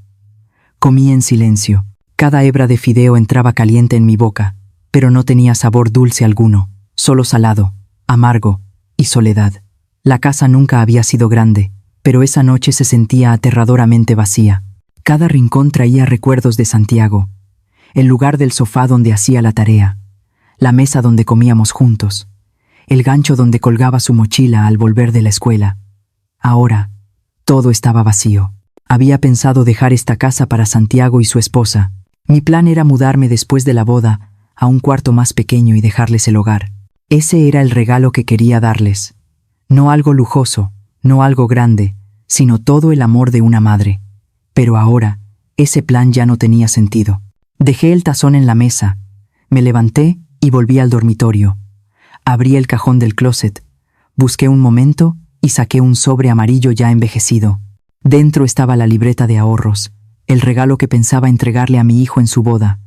Comí en silencio. Cada hebra de fideo entraba caliente en mi boca, pero no tenía sabor dulce alguno, solo salado, amargo y soledad. La casa nunca había sido grande, pero esa noche se sentía aterradoramente vacía. Cada rincón traía recuerdos de Santiago. El lugar del sofá donde hacía la tarea, la mesa donde comíamos juntos, el gancho donde colgaba su mochila al volver de la escuela. Ahora, todo estaba vacío. Había pensado dejar esta casa para Santiago y su esposa. Mi plan era mudarme después de la boda a un cuarto más pequeño y dejarles el hogar. Ese era el regalo que quería darles. No algo lujoso, no algo grande, sino todo el amor de una madre. Pero ahora, ese plan ya no tenía sentido. Dejé el tazón en la mesa, me levanté y volví al dormitorio. Abrí el cajón del closet, busqué un momento y saqué un sobre amarillo ya envejecido. Dentro estaba la libreta de ahorros, el regalo que pensaba entregarle a mi hijo en su boda.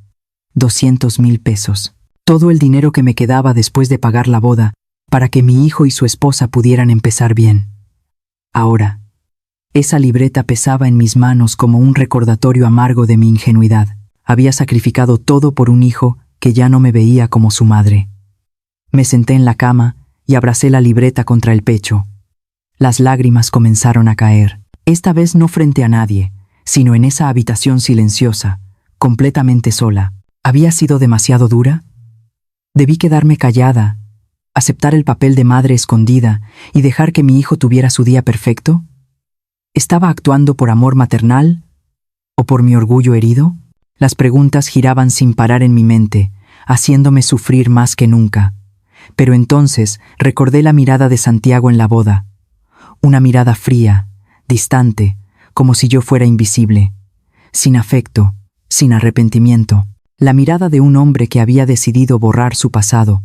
200,000 pesos. Todo el dinero que me quedaba después de pagar la boda, para que mi hijo y su esposa pudieran empezar bien. Ahora, esa libreta pesaba en mis manos como un recordatorio amargo de mi ingenuidad. Había sacrificado todo por un hijo que ya no me veía como su madre. Me senté en la cama y abracé la libreta contra el pecho. Las lágrimas comenzaron a caer, esta vez no frente a nadie, sino en esa habitación silenciosa, completamente sola. ¿Había sido demasiado dura? Debí quedarme callada, aceptar el papel de madre escondida y dejar que mi hijo tuviera su día perfecto. ¿Estaba actuando por amor maternal o por mi orgullo herido? Las preguntas giraban sin parar en mi mente, haciéndome sufrir más que nunca. Pero entonces recordé la mirada de Santiago en la boda. Una mirada fría, distante, como si yo fuera invisible, sin afecto, sin arrepentimiento. La mirada de un hombre que había decidido borrar su pasado,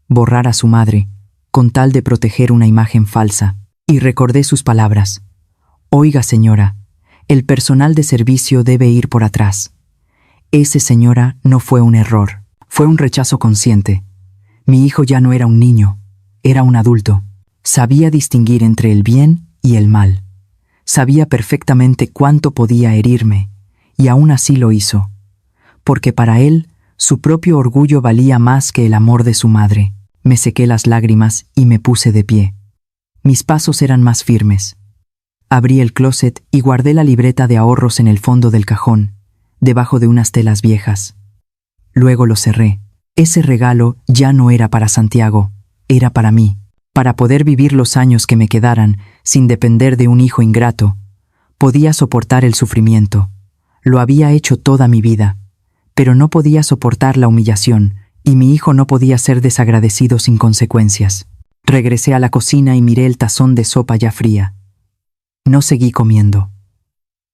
borrar a su madre, con tal de proteger una imagen falsa. Y recordé sus palabras. Oiga, señora, el personal de servicio debe ir por atrás. Ese, señora, no fue un error, fue un rechazo consciente. Mi hijo ya no era un niño, era un adulto. Sabía distinguir entre el bien y el mal. Sabía perfectamente cuánto podía herirme, y aún así lo hizo. Porque para él, su propio orgullo valía más que el amor de su madre. Me sequé las lágrimas y me puse de pie. Mis pasos eran más firmes. Abrí el closet y guardé la libreta de ahorros en el fondo del cajón, debajo de unas telas viejas. Luego lo cerré. Ese regalo ya no era para Santiago, era para mí, para poder vivir los años que me quedaran sin depender de un hijo ingrato. Podía soportar el sufrimiento. Lo había hecho toda mi vida. Pero no podía soportar la humillación, y mi hijo no podía ser desagradecido sin consecuencias. Regresé a la cocina y miré el tazón de sopa ya fría. No seguí comiendo.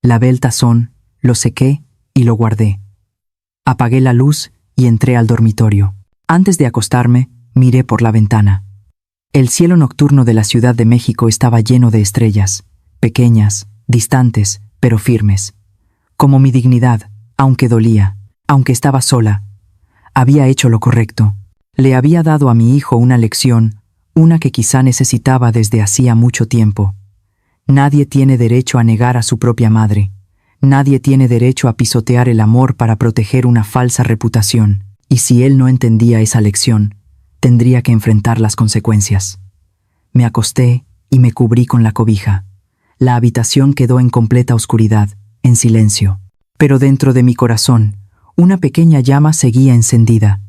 Lavé el tazón, lo sequé y lo guardé. Apagué la luz y entré al dormitorio. Antes de acostarme, miré por la ventana. El cielo nocturno de la Ciudad de México estaba lleno de estrellas, pequeñas, distantes, pero firmes. Como mi dignidad, aunque dolía. Aunque estaba sola, había hecho lo correcto. Le había dado a mi hijo una lección, una que quizá necesitaba desde hacía mucho tiempo. Nadie tiene derecho a negar a su propia madre. Nadie tiene derecho a pisotear el amor para proteger una falsa reputación. Y si él no entendía esa lección, tendría que enfrentar las consecuencias. Me acosté y me cubrí con la cobija. La habitación quedó en completa oscuridad, en silencio. Pero dentro de mi corazón, una pequeña llama seguía encendida,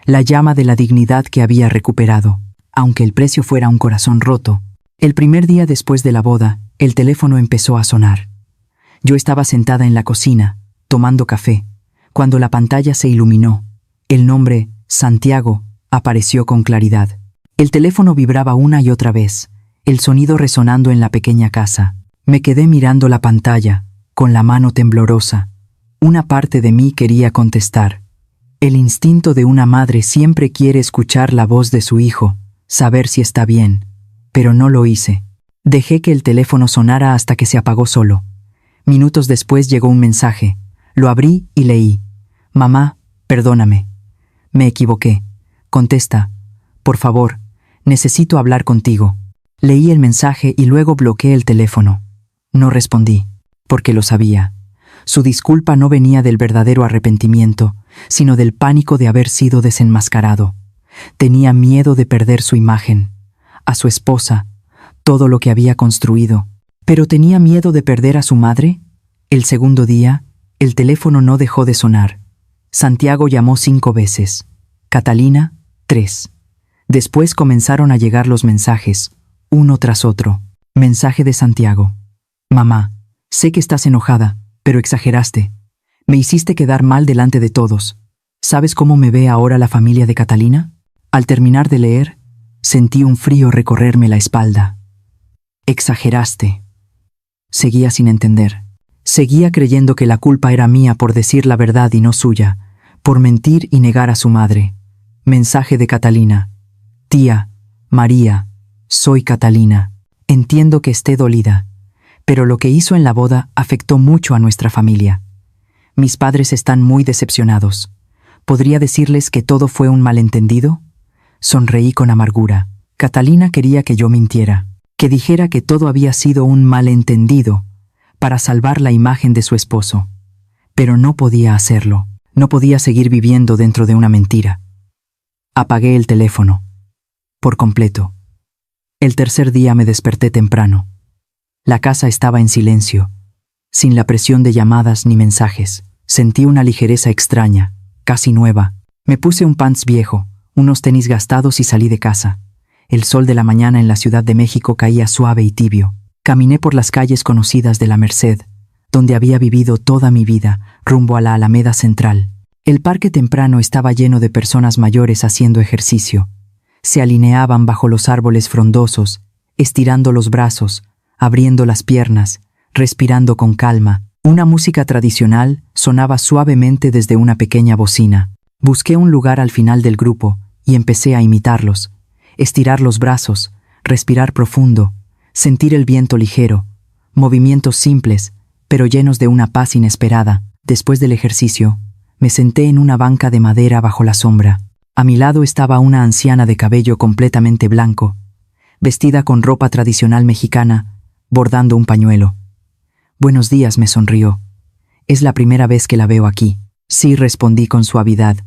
la llama de la dignidad que había recuperado, aunque el precio fuera un corazón roto. El primer día después de la boda, el teléfono empezó a sonar. Yo estaba sentada en la cocina, tomando café, cuando la pantalla se iluminó. El nombre, Santiago, apareció con claridad. El teléfono vibraba una y otra vez, el sonido resonando en la pequeña casa. Me quedé mirando la pantalla, con la mano temblorosa. Una parte de mí quería contestar. El instinto de una madre siempre quiere escuchar la voz de su hijo, saber si está bien, pero no lo hice. Dejé que el teléfono sonara hasta que se apagó solo. Minutos después llegó un mensaje. Lo abrí y leí. Mamá, perdóname. Me equivoqué. Contesta. Por favor, necesito hablar contigo. Leí el mensaje y luego bloqueé el teléfono. No respondí, porque lo sabía. Su disculpa no venía del verdadero arrepentimiento, sino del pánico de haber sido desenmascarado. Tenía miedo de perder su imagen, a su esposa, todo lo que había construido. ¿Pero tenía miedo de perder a su madre? El segundo día, el teléfono no dejó de sonar. Santiago llamó 5 veces. Catalina, 3. Después comenzaron a llegar los mensajes, uno tras otro. Mensaje de Santiago. Mamá, sé que estás enojada, pero exageraste. Me hiciste quedar mal delante de todos. ¿Sabes cómo me ve ahora la familia de Catalina? Al terminar de leer, sentí un frío recorrerme la espalda. Exageraste. Seguía sin entender. Seguía creyendo que la culpa era mía por decir la verdad y no suya, por mentir y negar a su madre. Mensaje de Catalina. Tía, María, soy Catalina. Entiendo que esté dolida, pero lo que hizo en la boda afectó mucho a nuestra familia. Mis padres están muy decepcionados. ¿Podría decirles que todo fue un malentendido? Sonreí con amargura. Catalina quería que yo mintiera, que dijera que todo había sido un malentendido, para salvar la imagen de su esposo. Pero no podía hacerlo. No podía seguir viviendo dentro de una mentira. Apagué el teléfono. Por completo. El tercer día me desperté temprano. La casa estaba en silencio, sin la presión de llamadas ni mensajes. Sentí una ligereza extraña, casi nueva. Me puse un pants viejo, unos tenis gastados y salí de casa. El sol de la mañana en la Ciudad de México caía suave y tibio. Caminé por las calles conocidas de la Merced, donde había vivido toda mi vida, rumbo a la Alameda Central. El parque temprano estaba lleno de personas mayores haciendo ejercicio. Se alineaban bajo los árboles frondosos, estirando los brazos, abriendo las piernas, respirando con calma. Una música tradicional sonaba suavemente desde una pequeña bocina. Busqué un lugar al final del grupo y empecé a imitarlos. Estirar los brazos, respirar profundo, sentir el viento ligero, movimientos simples, pero llenos de una paz inesperada. Después del ejercicio, me senté en una banca de madera bajo la sombra. A mi lado estaba una anciana de cabello completamente blanco, vestida con ropa tradicional mexicana, bordando un pañuelo. «Buenos días», me sonrió. «Es la primera vez que la veo aquí». «Sí», respondí con suavidad.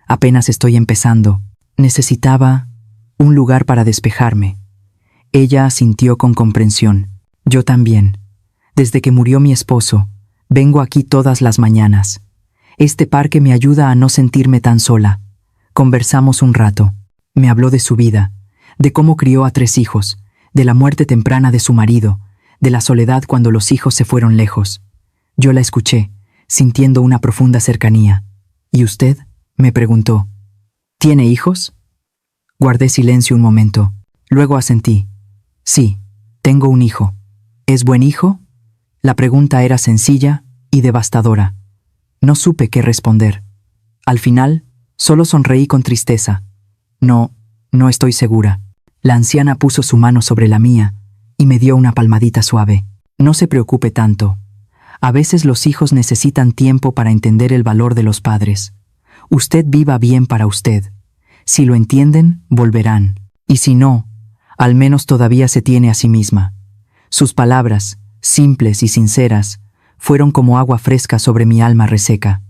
«Apenas estoy empezando. Necesitaba un lugar para despejarme». Ella asintió con comprensión. «Yo también. Desde que murió mi esposo, vengo aquí todas las mañanas. Este parque me ayuda a no sentirme tan sola». Conversamos un rato. Me habló de su vida, de cómo crió a 3 hijos, de la muerte temprana de su marido, de la soledad cuando los hijos se fueron lejos. Yo la escuché, sintiendo una profunda cercanía. «¿Y usted?», me preguntó. «¿Tiene hijos?». Guardé silencio un momento. Luego asentí. «Sí, tengo un hijo». «¿Es buen hijo?». La pregunta era sencilla y devastadora. No supe qué responder. Al final, solo sonreí con tristeza. No estoy segura». La anciana puso su mano sobre la mía y me dio una palmadita suave. «No se preocupe tanto. A veces los hijos necesitan tiempo para entender el valor de los padres. Usted viva bien para usted. Si lo entienden, volverán. Y si no, al menos todavía se tiene a sí misma». Sus palabras, simples y sinceras, fueron como agua fresca sobre mi alma reseca.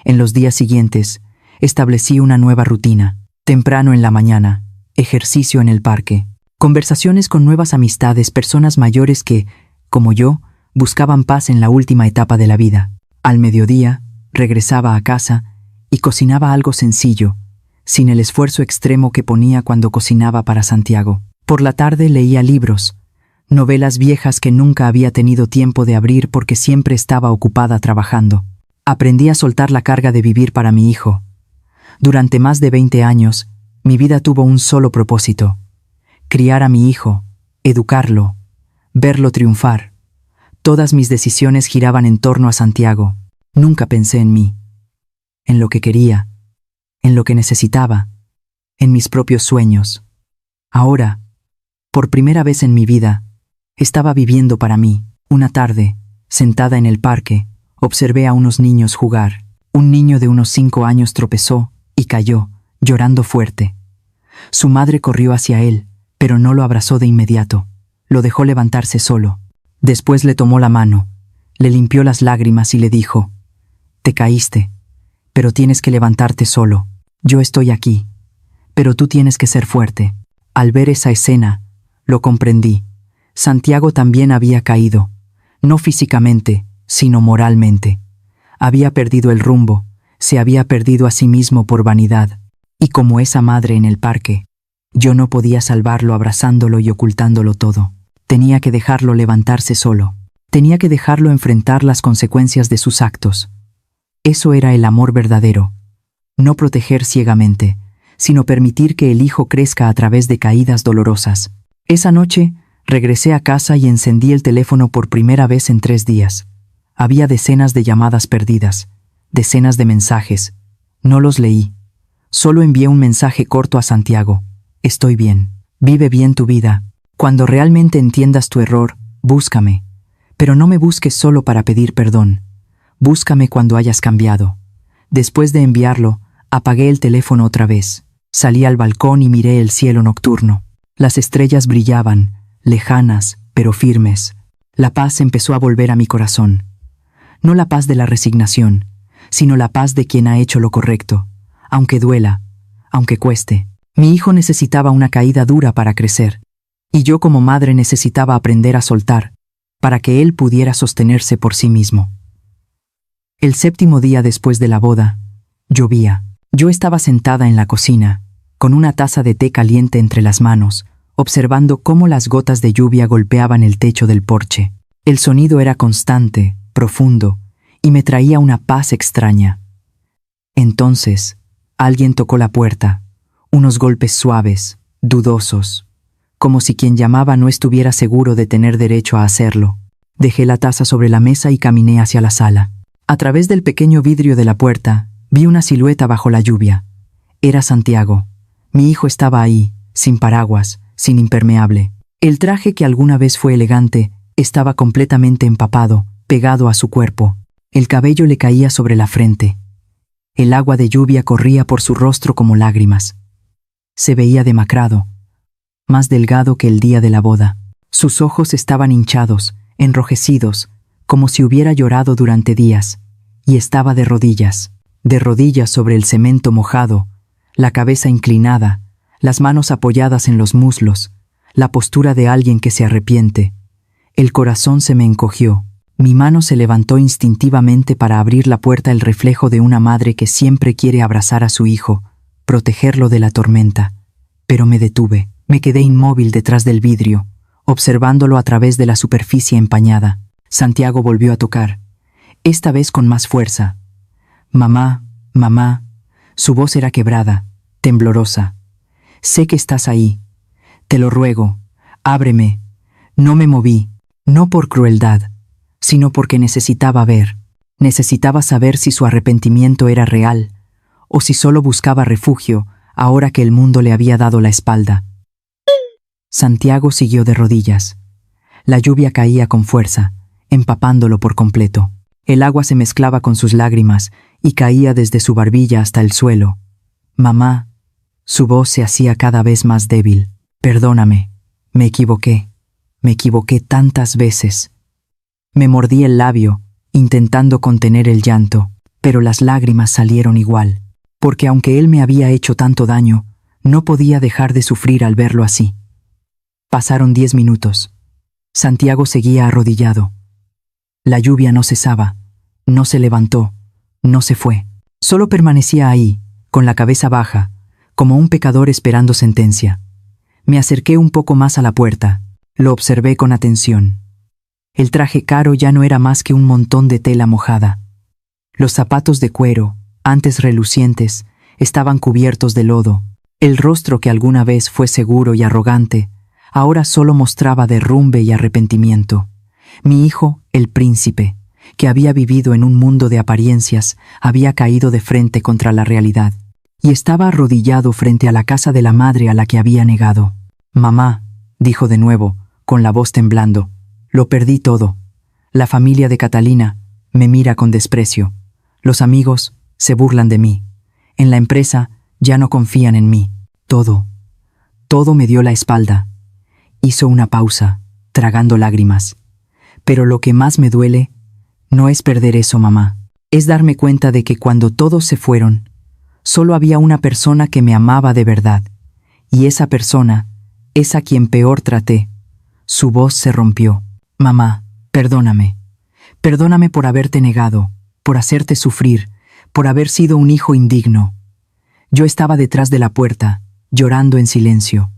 En los días siguientes, establecí una nueva rutina. Temprano en la mañana, ejercicio en el parque, conversaciones con nuevas amistades, personas mayores que, como yo, buscaban paz en la última etapa de la vida. Al mediodía, regresaba a casa y cocinaba algo sencillo, sin el esfuerzo extremo que ponía cuando cocinaba para Santiago. Por la tarde leía libros, novelas viejas que nunca había tenido tiempo de abrir porque siempre estaba ocupada trabajando. Aprendí a soltar la carga de vivir para mi hijo. Durante más de 20 años, mi vida tuvo un solo propósito: criar a mi hijo, educarlo, verlo triunfar. Todas mis decisiones giraban en torno a Santiago. Nunca pensé en mí, en lo que quería, en lo que necesitaba, en mis propios sueños. Ahora, por primera vez en mi vida, estaba viviendo para mí. Una tarde, sentada en el parque, observé a unos niños jugar. Un niño de unos 5 años tropezó y cayó, llorando fuerte. Su madre corrió hacia él, pero no lo abrazó de inmediato. Lo dejó levantarse solo. Después le tomó la mano, le limpió las lágrimas y le dijo: «Te caíste, pero tienes que levantarte solo. Yo estoy aquí, pero tú tienes que ser fuerte». Al ver esa escena, lo comprendí. Santiago también había caído, no físicamente, sino moralmente. Había perdido el rumbo, se había perdido a sí mismo por vanidad. Y como esa madre en el parque, yo no podía salvarlo abrazándolo y ocultándolo todo. Tenía que dejarlo levantarse solo. Tenía que dejarlo enfrentar las consecuencias de sus actos. Eso era el amor verdadero. No proteger ciegamente, sino permitir que el hijo crezca a través de caídas dolorosas. Esa noche, regresé a casa y encendí el teléfono por primera vez en 3 días. Había decenas de llamadas perdidas, decenas de mensajes. No los leí. Solo envié un mensaje corto a Santiago: «Estoy bien. Vive bien tu vida. Cuando realmente entiendas tu error, búscame. Pero no me busques solo para pedir perdón. Búscame cuando hayas cambiado». Después de enviarlo, apagué el teléfono otra vez. Salí al balcón y miré el cielo nocturno. Las estrellas brillaban, lejanas, pero firmes. La paz empezó a volver a mi corazón. No la paz de la resignación, sino la paz de quien ha hecho lo correcto, aunque duela, aunque cueste. Mi hijo necesitaba una caída dura para crecer, y yo como madre necesitaba aprender a soltar, para que él pudiera sostenerse por sí mismo. El 7º día después de la boda, Llovía. Yo estaba sentada en la cocina, con una taza de té caliente entre las manos, observando cómo las gotas de lluvia golpeaban el techo del porche. El sonido era constante, profundo, y me traía una paz extraña. Entonces, alguien tocó la puerta, unos golpes suaves, dudosos, como si quien llamaba no estuviera seguro de tener derecho a hacerlo. Dejé la taza sobre la mesa y caminé hacia la sala. A través del pequeño vidrio de la puerta, vi una silueta bajo la lluvia. Era Santiago. Mi hijo estaba ahí, sin paraguas, sin impermeable. El traje que alguna vez fue elegante estaba completamente empapado, pegado a su cuerpo. El cabello le caía sobre la frente. El agua de lluvia corría por su rostro como lágrimas. Se veía demacrado, más delgado que el día de la boda. Sus ojos estaban hinchados, enrojecidos, como si hubiera llorado durante días, y estaba de rodillas sobre el cemento mojado, la cabeza inclinada, las manos apoyadas en los muslos, la postura de alguien que se arrepiente. El corazón se me encogió. Mi mano se levantó instintivamente para abrir la puerta, el reflejo de una madre que siempre quiere abrazar a su hijo, protegerlo de la tormenta. Pero me detuve, me quedé inmóvil detrás del vidrio, observándolo a través de la superficie empañada. Santiago volvió a tocar, esta vez con más fuerza. Mamá, mamá. Su voz era quebrada, temblorosa. Sé que estás ahí. Te lo ruego, ábreme. No me moví, no por crueldad, sino porque necesitaba ver. Necesitaba saber si su arrepentimiento era real, o si solo buscaba refugio ahora que el mundo le había dado la espalda. Santiago siguió de rodillas. La lluvia caía con fuerza, empapándolo por completo. El agua se mezclaba con sus lágrimas y caía desde su barbilla hasta el suelo. Mamá. Su voz se hacía cada vez más débil. Perdóname. Me equivoqué tantas veces. Me mordí el labio, intentando contener el llanto, pero las lágrimas salieron igual, porque aunque él me había hecho tanto daño, no podía dejar de sufrir al verlo así. Pasaron 10 minutos. Santiago seguía arrodillado. La lluvia no cesaba, no se levantó, no se fue. Solo permanecía ahí, con la cabeza baja, como un pecador esperando sentencia. Me acerqué un poco más a la puerta, lo observé con atención. El traje caro ya no era más que un montón de tela mojada. Los zapatos de cuero, antes relucientes, estaban cubiertos de lodo. El rostro que alguna vez fue seguro y arrogante, ahora solo mostraba derrumbe y arrepentimiento. Mi hijo, el príncipe, que había vivido en un mundo de apariencias, había caído de frente contra la realidad, y estaba arrodillado frente a la casa de la madre a la que había negado. Mamá, dijo de nuevo, con la voz temblando, lo perdí todo. La familia de Catalina me mira con desprecio. Los amigos se burlan de mí. En la empresa ya no confían en mí. Todo me dio la espalda. Hizo una pausa, tragando lágrimas. Pero lo que más me duele no es perder eso, mamá. Es darme cuenta de que cuando todos se fueron, solo había una persona que me amaba de verdad. Y esa persona es a quien peor traté. Su voz se rompió. Mamá, perdóname. Perdóname por haberte negado, por hacerte sufrir, por haber sido un hijo indigno. Yo estaba detrás de la puerta, llorando en silencio.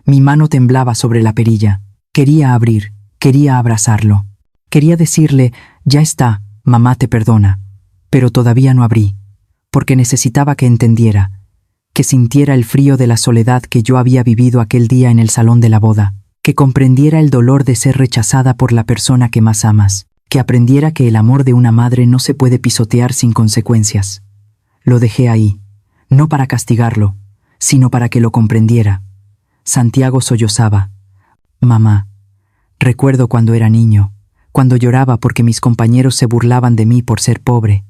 Mi mano temblaba sobre la perilla. Quería abrir, quería abrazarlo. Quería decirle, ya está, mamá te perdona. Pero todavía no abrí, porque necesitaba que entendiera, que sintiera el frío de la soledad que yo había vivido aquel día en el salón de la boda, que comprendiera el dolor de ser rechazada por la persona que más amas, que aprendiera que el amor de una madre no se puede pisotear sin consecuencias. Lo dejé ahí, no para castigarlo, sino para que lo comprendiera. Santiago sollozaba. Mamá, recuerdo cuando era niño, cuando lloraba porque mis compañeros se burlaban de mí por ser pobre.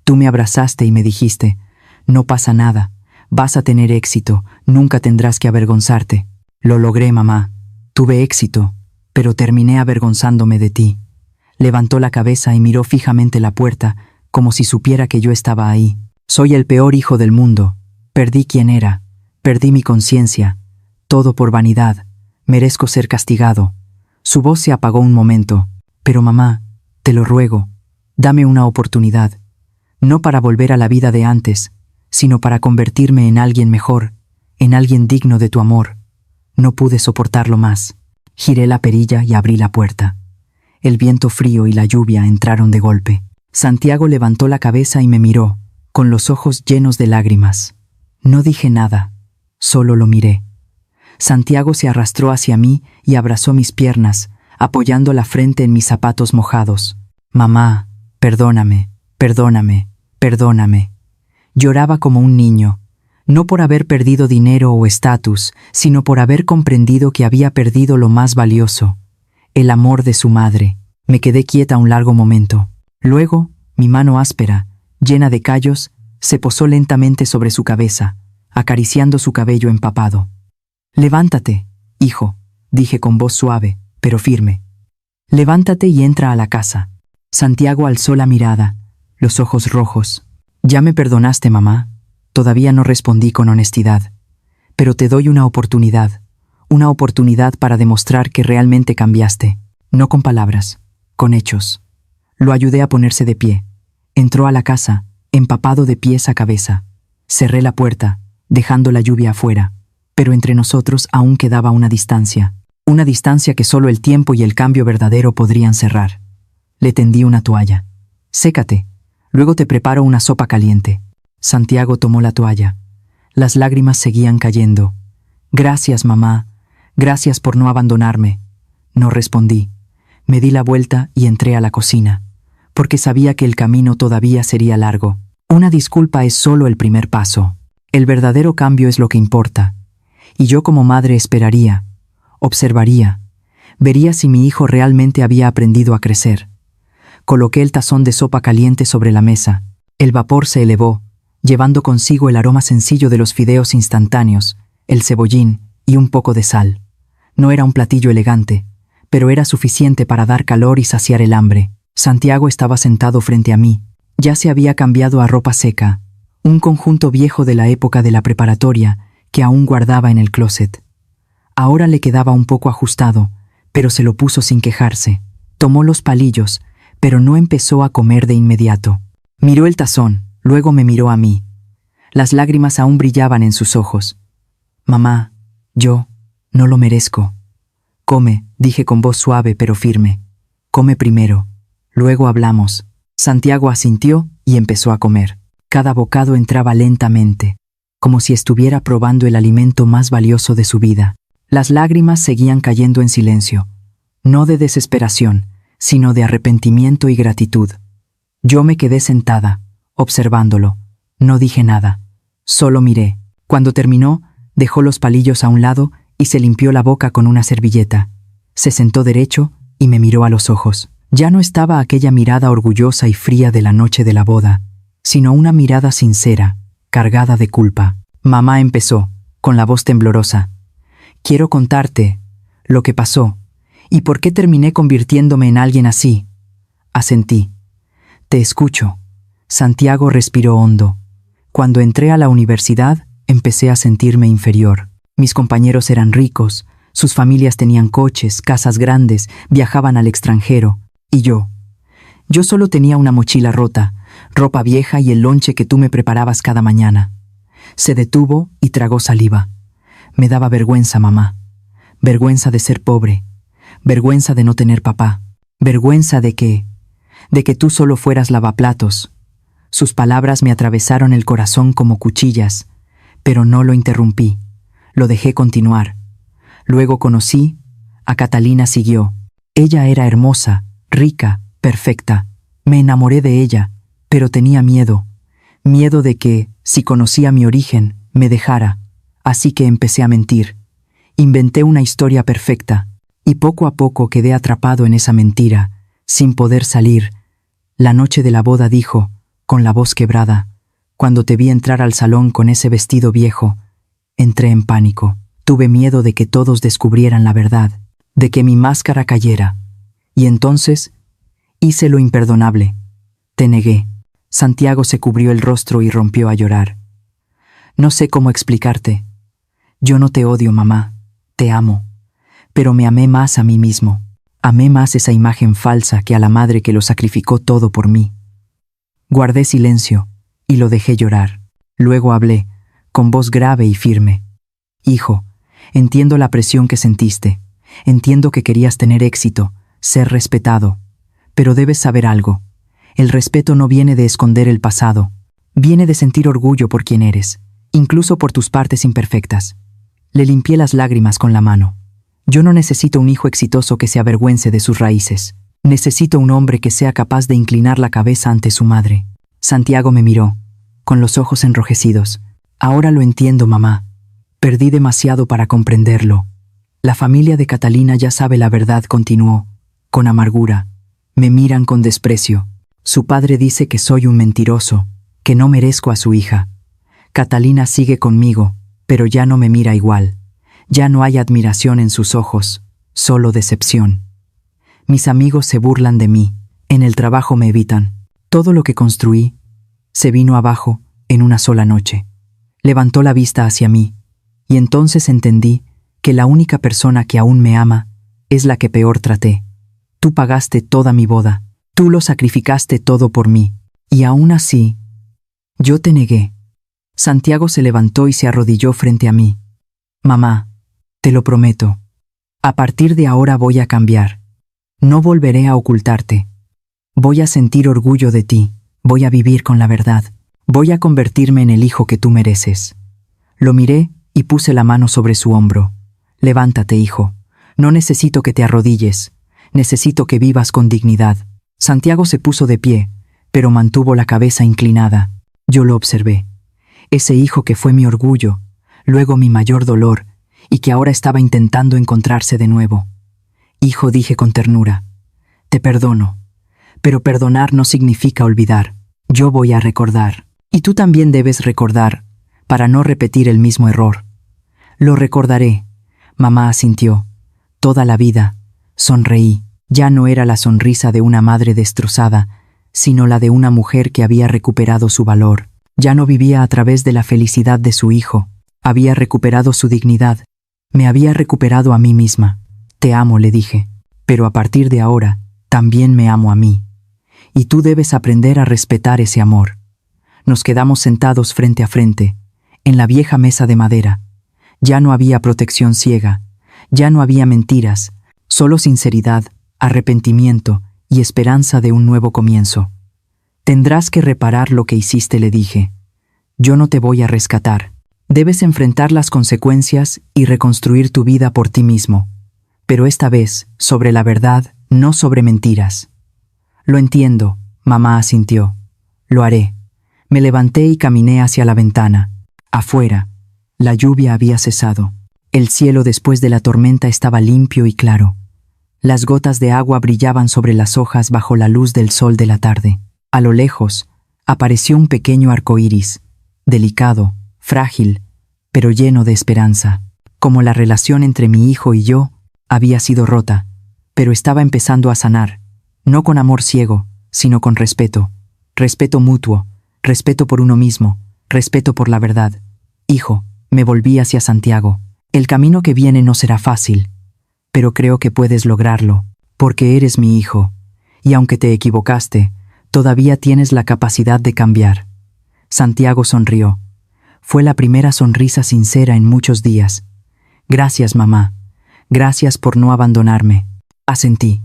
Tú me abrazaste y me dijiste, no pasa nada, vas a tener éxito, nunca tendrás que avergonzarte. Lo logré, mamá. Tuve éxito, pero terminé avergonzándome de ti. Levantó la cabeza y miró fijamente la puerta, como si supiera que yo estaba ahí. Soy el peor hijo del mundo. Perdí quién era, perdí mi conciencia. Todo por vanidad. Merezco ser castigado. Su voz se apagó un momento. Pero mamá, te lo ruego, dame una oportunidad. no para volver a la vida de antes, sino para convertirme en alguien mejor, en alguien digno de tu amor. No pude soportarlo más. Giré la perilla y abrí la puerta. El viento frío y la lluvia entraron de golpe. Santiago levantó la cabeza y me miró, con los ojos llenos de lágrimas. No dije nada, solo lo miré. Santiago se arrastró hacia mí y abrazó mis piernas, apoyando la frente en mis zapatos mojados. Mamá, perdóname, perdóname, perdóname. Lloraba como un niño, no por haber perdido dinero o estatus, sino por haber comprendido que había perdido lo más valioso, el amor de su madre. Me quedé quieta un largo momento. Luego, mi mano áspera, llena de callos, se posó lentamente sobre su cabeza, acariciando su cabello empapado. «Levántate, hijo», dije con voz suave, pero firme. «Levántate y entra a la casa». Santiago alzó la mirada, los ojos rojos. «¿Ya me perdonaste, mamá?» Todavía no respondí con honestidad. «Pero te doy una oportunidad para demostrar que realmente cambiaste. No con palabras, con hechos». Lo ayudé a ponerse de pie. Entró a la casa, empapado de pies a cabeza. Cerré la puerta, dejando la lluvia afuera, pero entre nosotros aún quedaba una distancia que solo el tiempo y el cambio verdadero podrían cerrar. Le tendí una toalla. «Sécate, luego te preparo una sopa caliente». Santiago tomó la toalla. Las lágrimas seguían cayendo. «Gracias, mamá. Gracias por no abandonarme». No respondí. Me di la vuelta y entré a la cocina, porque sabía que el camino todavía sería largo. Una disculpa es solo el primer paso. El verdadero cambio es lo que importa. Y yo como madre esperaría, observaría, vería si mi hijo realmente había aprendido a crecer. Coloqué el tazón de sopa caliente sobre la mesa. El vapor se elevó, llevando consigo el aroma sencillo de los fideos instantáneos, el cebollín y un poco de sal. No era un platillo elegante, pero era suficiente para dar calor y saciar el hambre. Santiago estaba sentado frente a mí. Ya se había cambiado a ropa seca, un conjunto viejo de la época de la preparatoria que aún guardaba en el closet. Ahora le quedaba un poco ajustado, pero se lo puso sin quejarse. Tomó los palillos, pero no empezó a comer de inmediato. Miró el tazón, luego me miró a mí. Las lágrimas aún brillaban en sus ojos. «Mamá, yo no lo merezco». «Come», dije con voz suave pero firme. «Come primero, luego hablamos». Santiago asintió y empezó a comer. Cada bocado entraba lentamente, como si estuviera probando el alimento más valioso de su vida. Las lágrimas seguían cayendo en silencio, no de desesperación, sino de arrepentimiento y gratitud. Yo me quedé sentada, observándolo. No dije nada, solo miré. Cuando terminó, dejó los palillos a un lado y se limpió la boca con una servilleta. Se sentó derecho y me miró a los ojos. Ya no estaba aquella mirada orgullosa y fría de la noche de la boda, sino una mirada sincera, cargada de culpa. Mamá empezó, con la voz temblorosa. «Quiero contarte lo que pasó y por qué terminé convirtiéndome en alguien así». Asentí. «Te escucho». Santiago respiró hondo. «Cuando entré a la universidad, empecé a sentirme inferior. Mis compañeros eran ricos, sus familias tenían coches, casas grandes, viajaban al extranjero. Y yo solo tenía una mochila rota, ropa vieja y el lonche que tú me preparabas cada mañana». Se detuvo y tragó saliva. «Me daba vergüenza, mamá. Vergüenza de ser pobre. Vergüenza de no tener papá. Vergüenza de que tú solo fueras lavaplatos». Sus palabras me atravesaron el corazón como cuchillas, pero no lo interrumpí. Lo dejé continuar. Luego conocí a Catalina. Siguió. Ella era hermosa, rica, perfecta. Me enamoré de ella, pero tenía miedo. Miedo de que, si conocía mi origen, me dejara. Así que empecé a mentir. Inventé una historia perfecta, y poco a poco quedé atrapado en esa mentira, sin poder salir. La noche de la boda dijo, con la voz quebrada, cuando te vi entrar al salón con ese vestido viejo, entré en pánico. Tuve miedo de que todos descubrieran la verdad, de que mi máscara cayera. Y entonces hice lo imperdonable. Te negué. Santiago se cubrió el rostro y rompió a llorar. «No sé cómo explicarte. Yo no te odio, mamá. Te amo. Pero me amé más a mí mismo. Amé más esa imagen falsa que a la madre que lo sacrificó todo por mí». Guardé silencio y lo dejé llorar. Luego hablé, con voz grave y firme. Hijo, entiendo la presión que sentiste. Entiendo que querías tener éxito, ser respetado. Pero debes saber algo. El respeto no viene de esconder el pasado. Viene de sentir orgullo por quien eres, incluso por tus partes imperfectas. Le limpié las lágrimas con la mano. Yo no necesito un hijo exitoso que se avergüence de sus raíces. Necesito un hombre que sea capaz de inclinar la cabeza ante su madre. Santiago me miró, con los ojos enrojecidos. Ahora lo entiendo, mamá. Perdí demasiado para comprenderlo. La familia de Catalina ya sabe la verdad, continuó, con amargura. Me miran con desprecio. Su padre dice que soy un mentiroso, que no merezco a su hija. Catalina sigue conmigo, pero ya no me mira igual. Ya no hay admiración en sus ojos, solo decepción. Mis amigos se burlan de mí, en el trabajo me evitan. Todo lo que construí se vino abajo en una sola noche. Levantó la vista hacia mí, y entonces entendí que la única persona que aún me ama es la que peor traté. Tú pagaste toda mi boda, tú lo sacrificaste todo por mí, y aún así, yo te negué. Santiago se levantó y se arrodilló frente a mí. Mamá, te lo prometo. A partir de ahora voy a cambiar. No volveré a ocultarte. Voy a sentir orgullo de ti, voy a vivir con la verdad. Voy a convertirme en el hijo que tú mereces. Lo miré y puse la mano sobre su hombro. Levántate, hijo. No necesito que te arrodilles. Necesito que vivas con dignidad. Santiago se puso de pie, pero mantuvo la cabeza inclinada. Yo lo observé. Ese hijo que fue mi orgullo, luego mi mayor dolor, y que ahora estaba intentando encontrarse de nuevo. Hijo, dije con ternura, te perdono, pero perdonar no significa olvidar. Yo voy a recordar, y tú también debes recordar, para no repetir el mismo error. Lo recordaré, mamá asintió. Toda la vida, sonreí. Ya no era la sonrisa de una madre destrozada, sino la de una mujer que había recuperado su valor. Ya no vivía a través de la felicidad de su hijo. Había recuperado su dignidad. Me había recuperado a mí misma. Te amo, le dije. Pero a partir de ahora, también me amo a mí. Y tú debes aprender a respetar ese amor. Nos quedamos sentados frente a frente, en la vieja mesa de madera. Ya no había protección ciega. Ya no había mentiras. Solo sinceridad, arrepentimiento y esperanza de un nuevo comienzo. Tendrás que reparar lo que hiciste, le dije. Yo no te voy a rescatar. Debes enfrentar las consecuencias y reconstruir tu vida por ti mismo. Pero esta vez, sobre la verdad, no sobre mentiras. Lo entiendo, mamá asintió. Lo haré. Me levanté y caminé hacia la ventana. Afuera, la lluvia había cesado. El cielo después de la tormenta estaba limpio y claro. Las gotas de agua brillaban sobre las hojas bajo la luz del sol de la tarde. A lo lejos, apareció un pequeño arco iris, delicado, frágil, pero lleno de esperanza. Como la relación entre mi hijo y yo había sido rota, pero estaba empezando a sanar, no con amor ciego, sino con respeto. Respeto mutuo, respeto por uno mismo, respeto por la verdad. Hijo, me volví hacia Santiago. El camino que viene no será fácil, pero creo que puedes lograrlo, porque eres mi hijo, y aunque te equivocaste, todavía tienes la capacidad de cambiar. Santiago sonrió. Fue la primera sonrisa sincera en muchos días. Gracias, mamá. Gracias por no abandonarme. Asentí.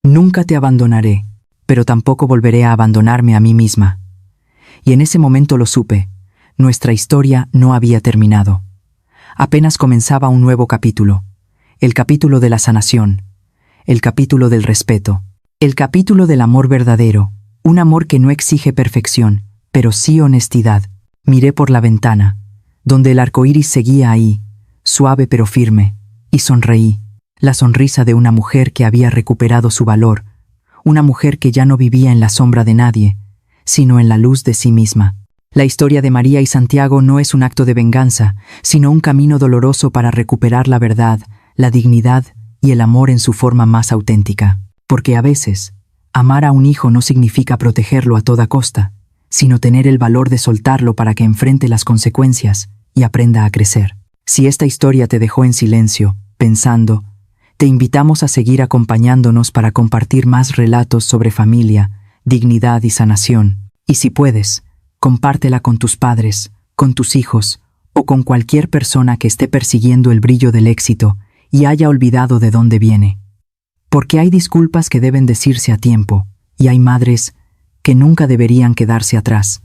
Nunca te abandonaré, pero tampoco volveré a abandonarme a mí misma. Y en ese momento lo supe. Nuestra historia no había terminado. Apenas comenzaba un nuevo capítulo. El capítulo de la sanación. El capítulo del respeto. El capítulo del amor verdadero. Un amor que no exige perfección, pero sí honestidad. Miré por la ventana, donde el arco iris seguía ahí, suave pero firme, y sonreí. La sonrisa de una mujer que había recuperado su valor. Una mujer que ya no vivía en la sombra de nadie, sino en la luz de sí misma. La historia de María y Santiago no es un acto de venganza, sino un camino doloroso para recuperar la verdad, la dignidad y el amor en su forma más auténtica. Porque a veces, amar a un hijo no significa protegerlo a toda costa, sino tener el valor de soltarlo para que enfrente las consecuencias y aprenda a crecer. Si esta historia te dejó en silencio, pensando, te invitamos a seguir acompañándonos para compartir más relatos sobre familia, dignidad y sanación. Y si puedes, compártela con tus padres, con tus hijos o con cualquier persona que esté persiguiendo el brillo del éxito y haya olvidado de dónde viene. Porque hay disculpas que deben decirse a tiempo y hay madres que nunca deberían quedarse atrás.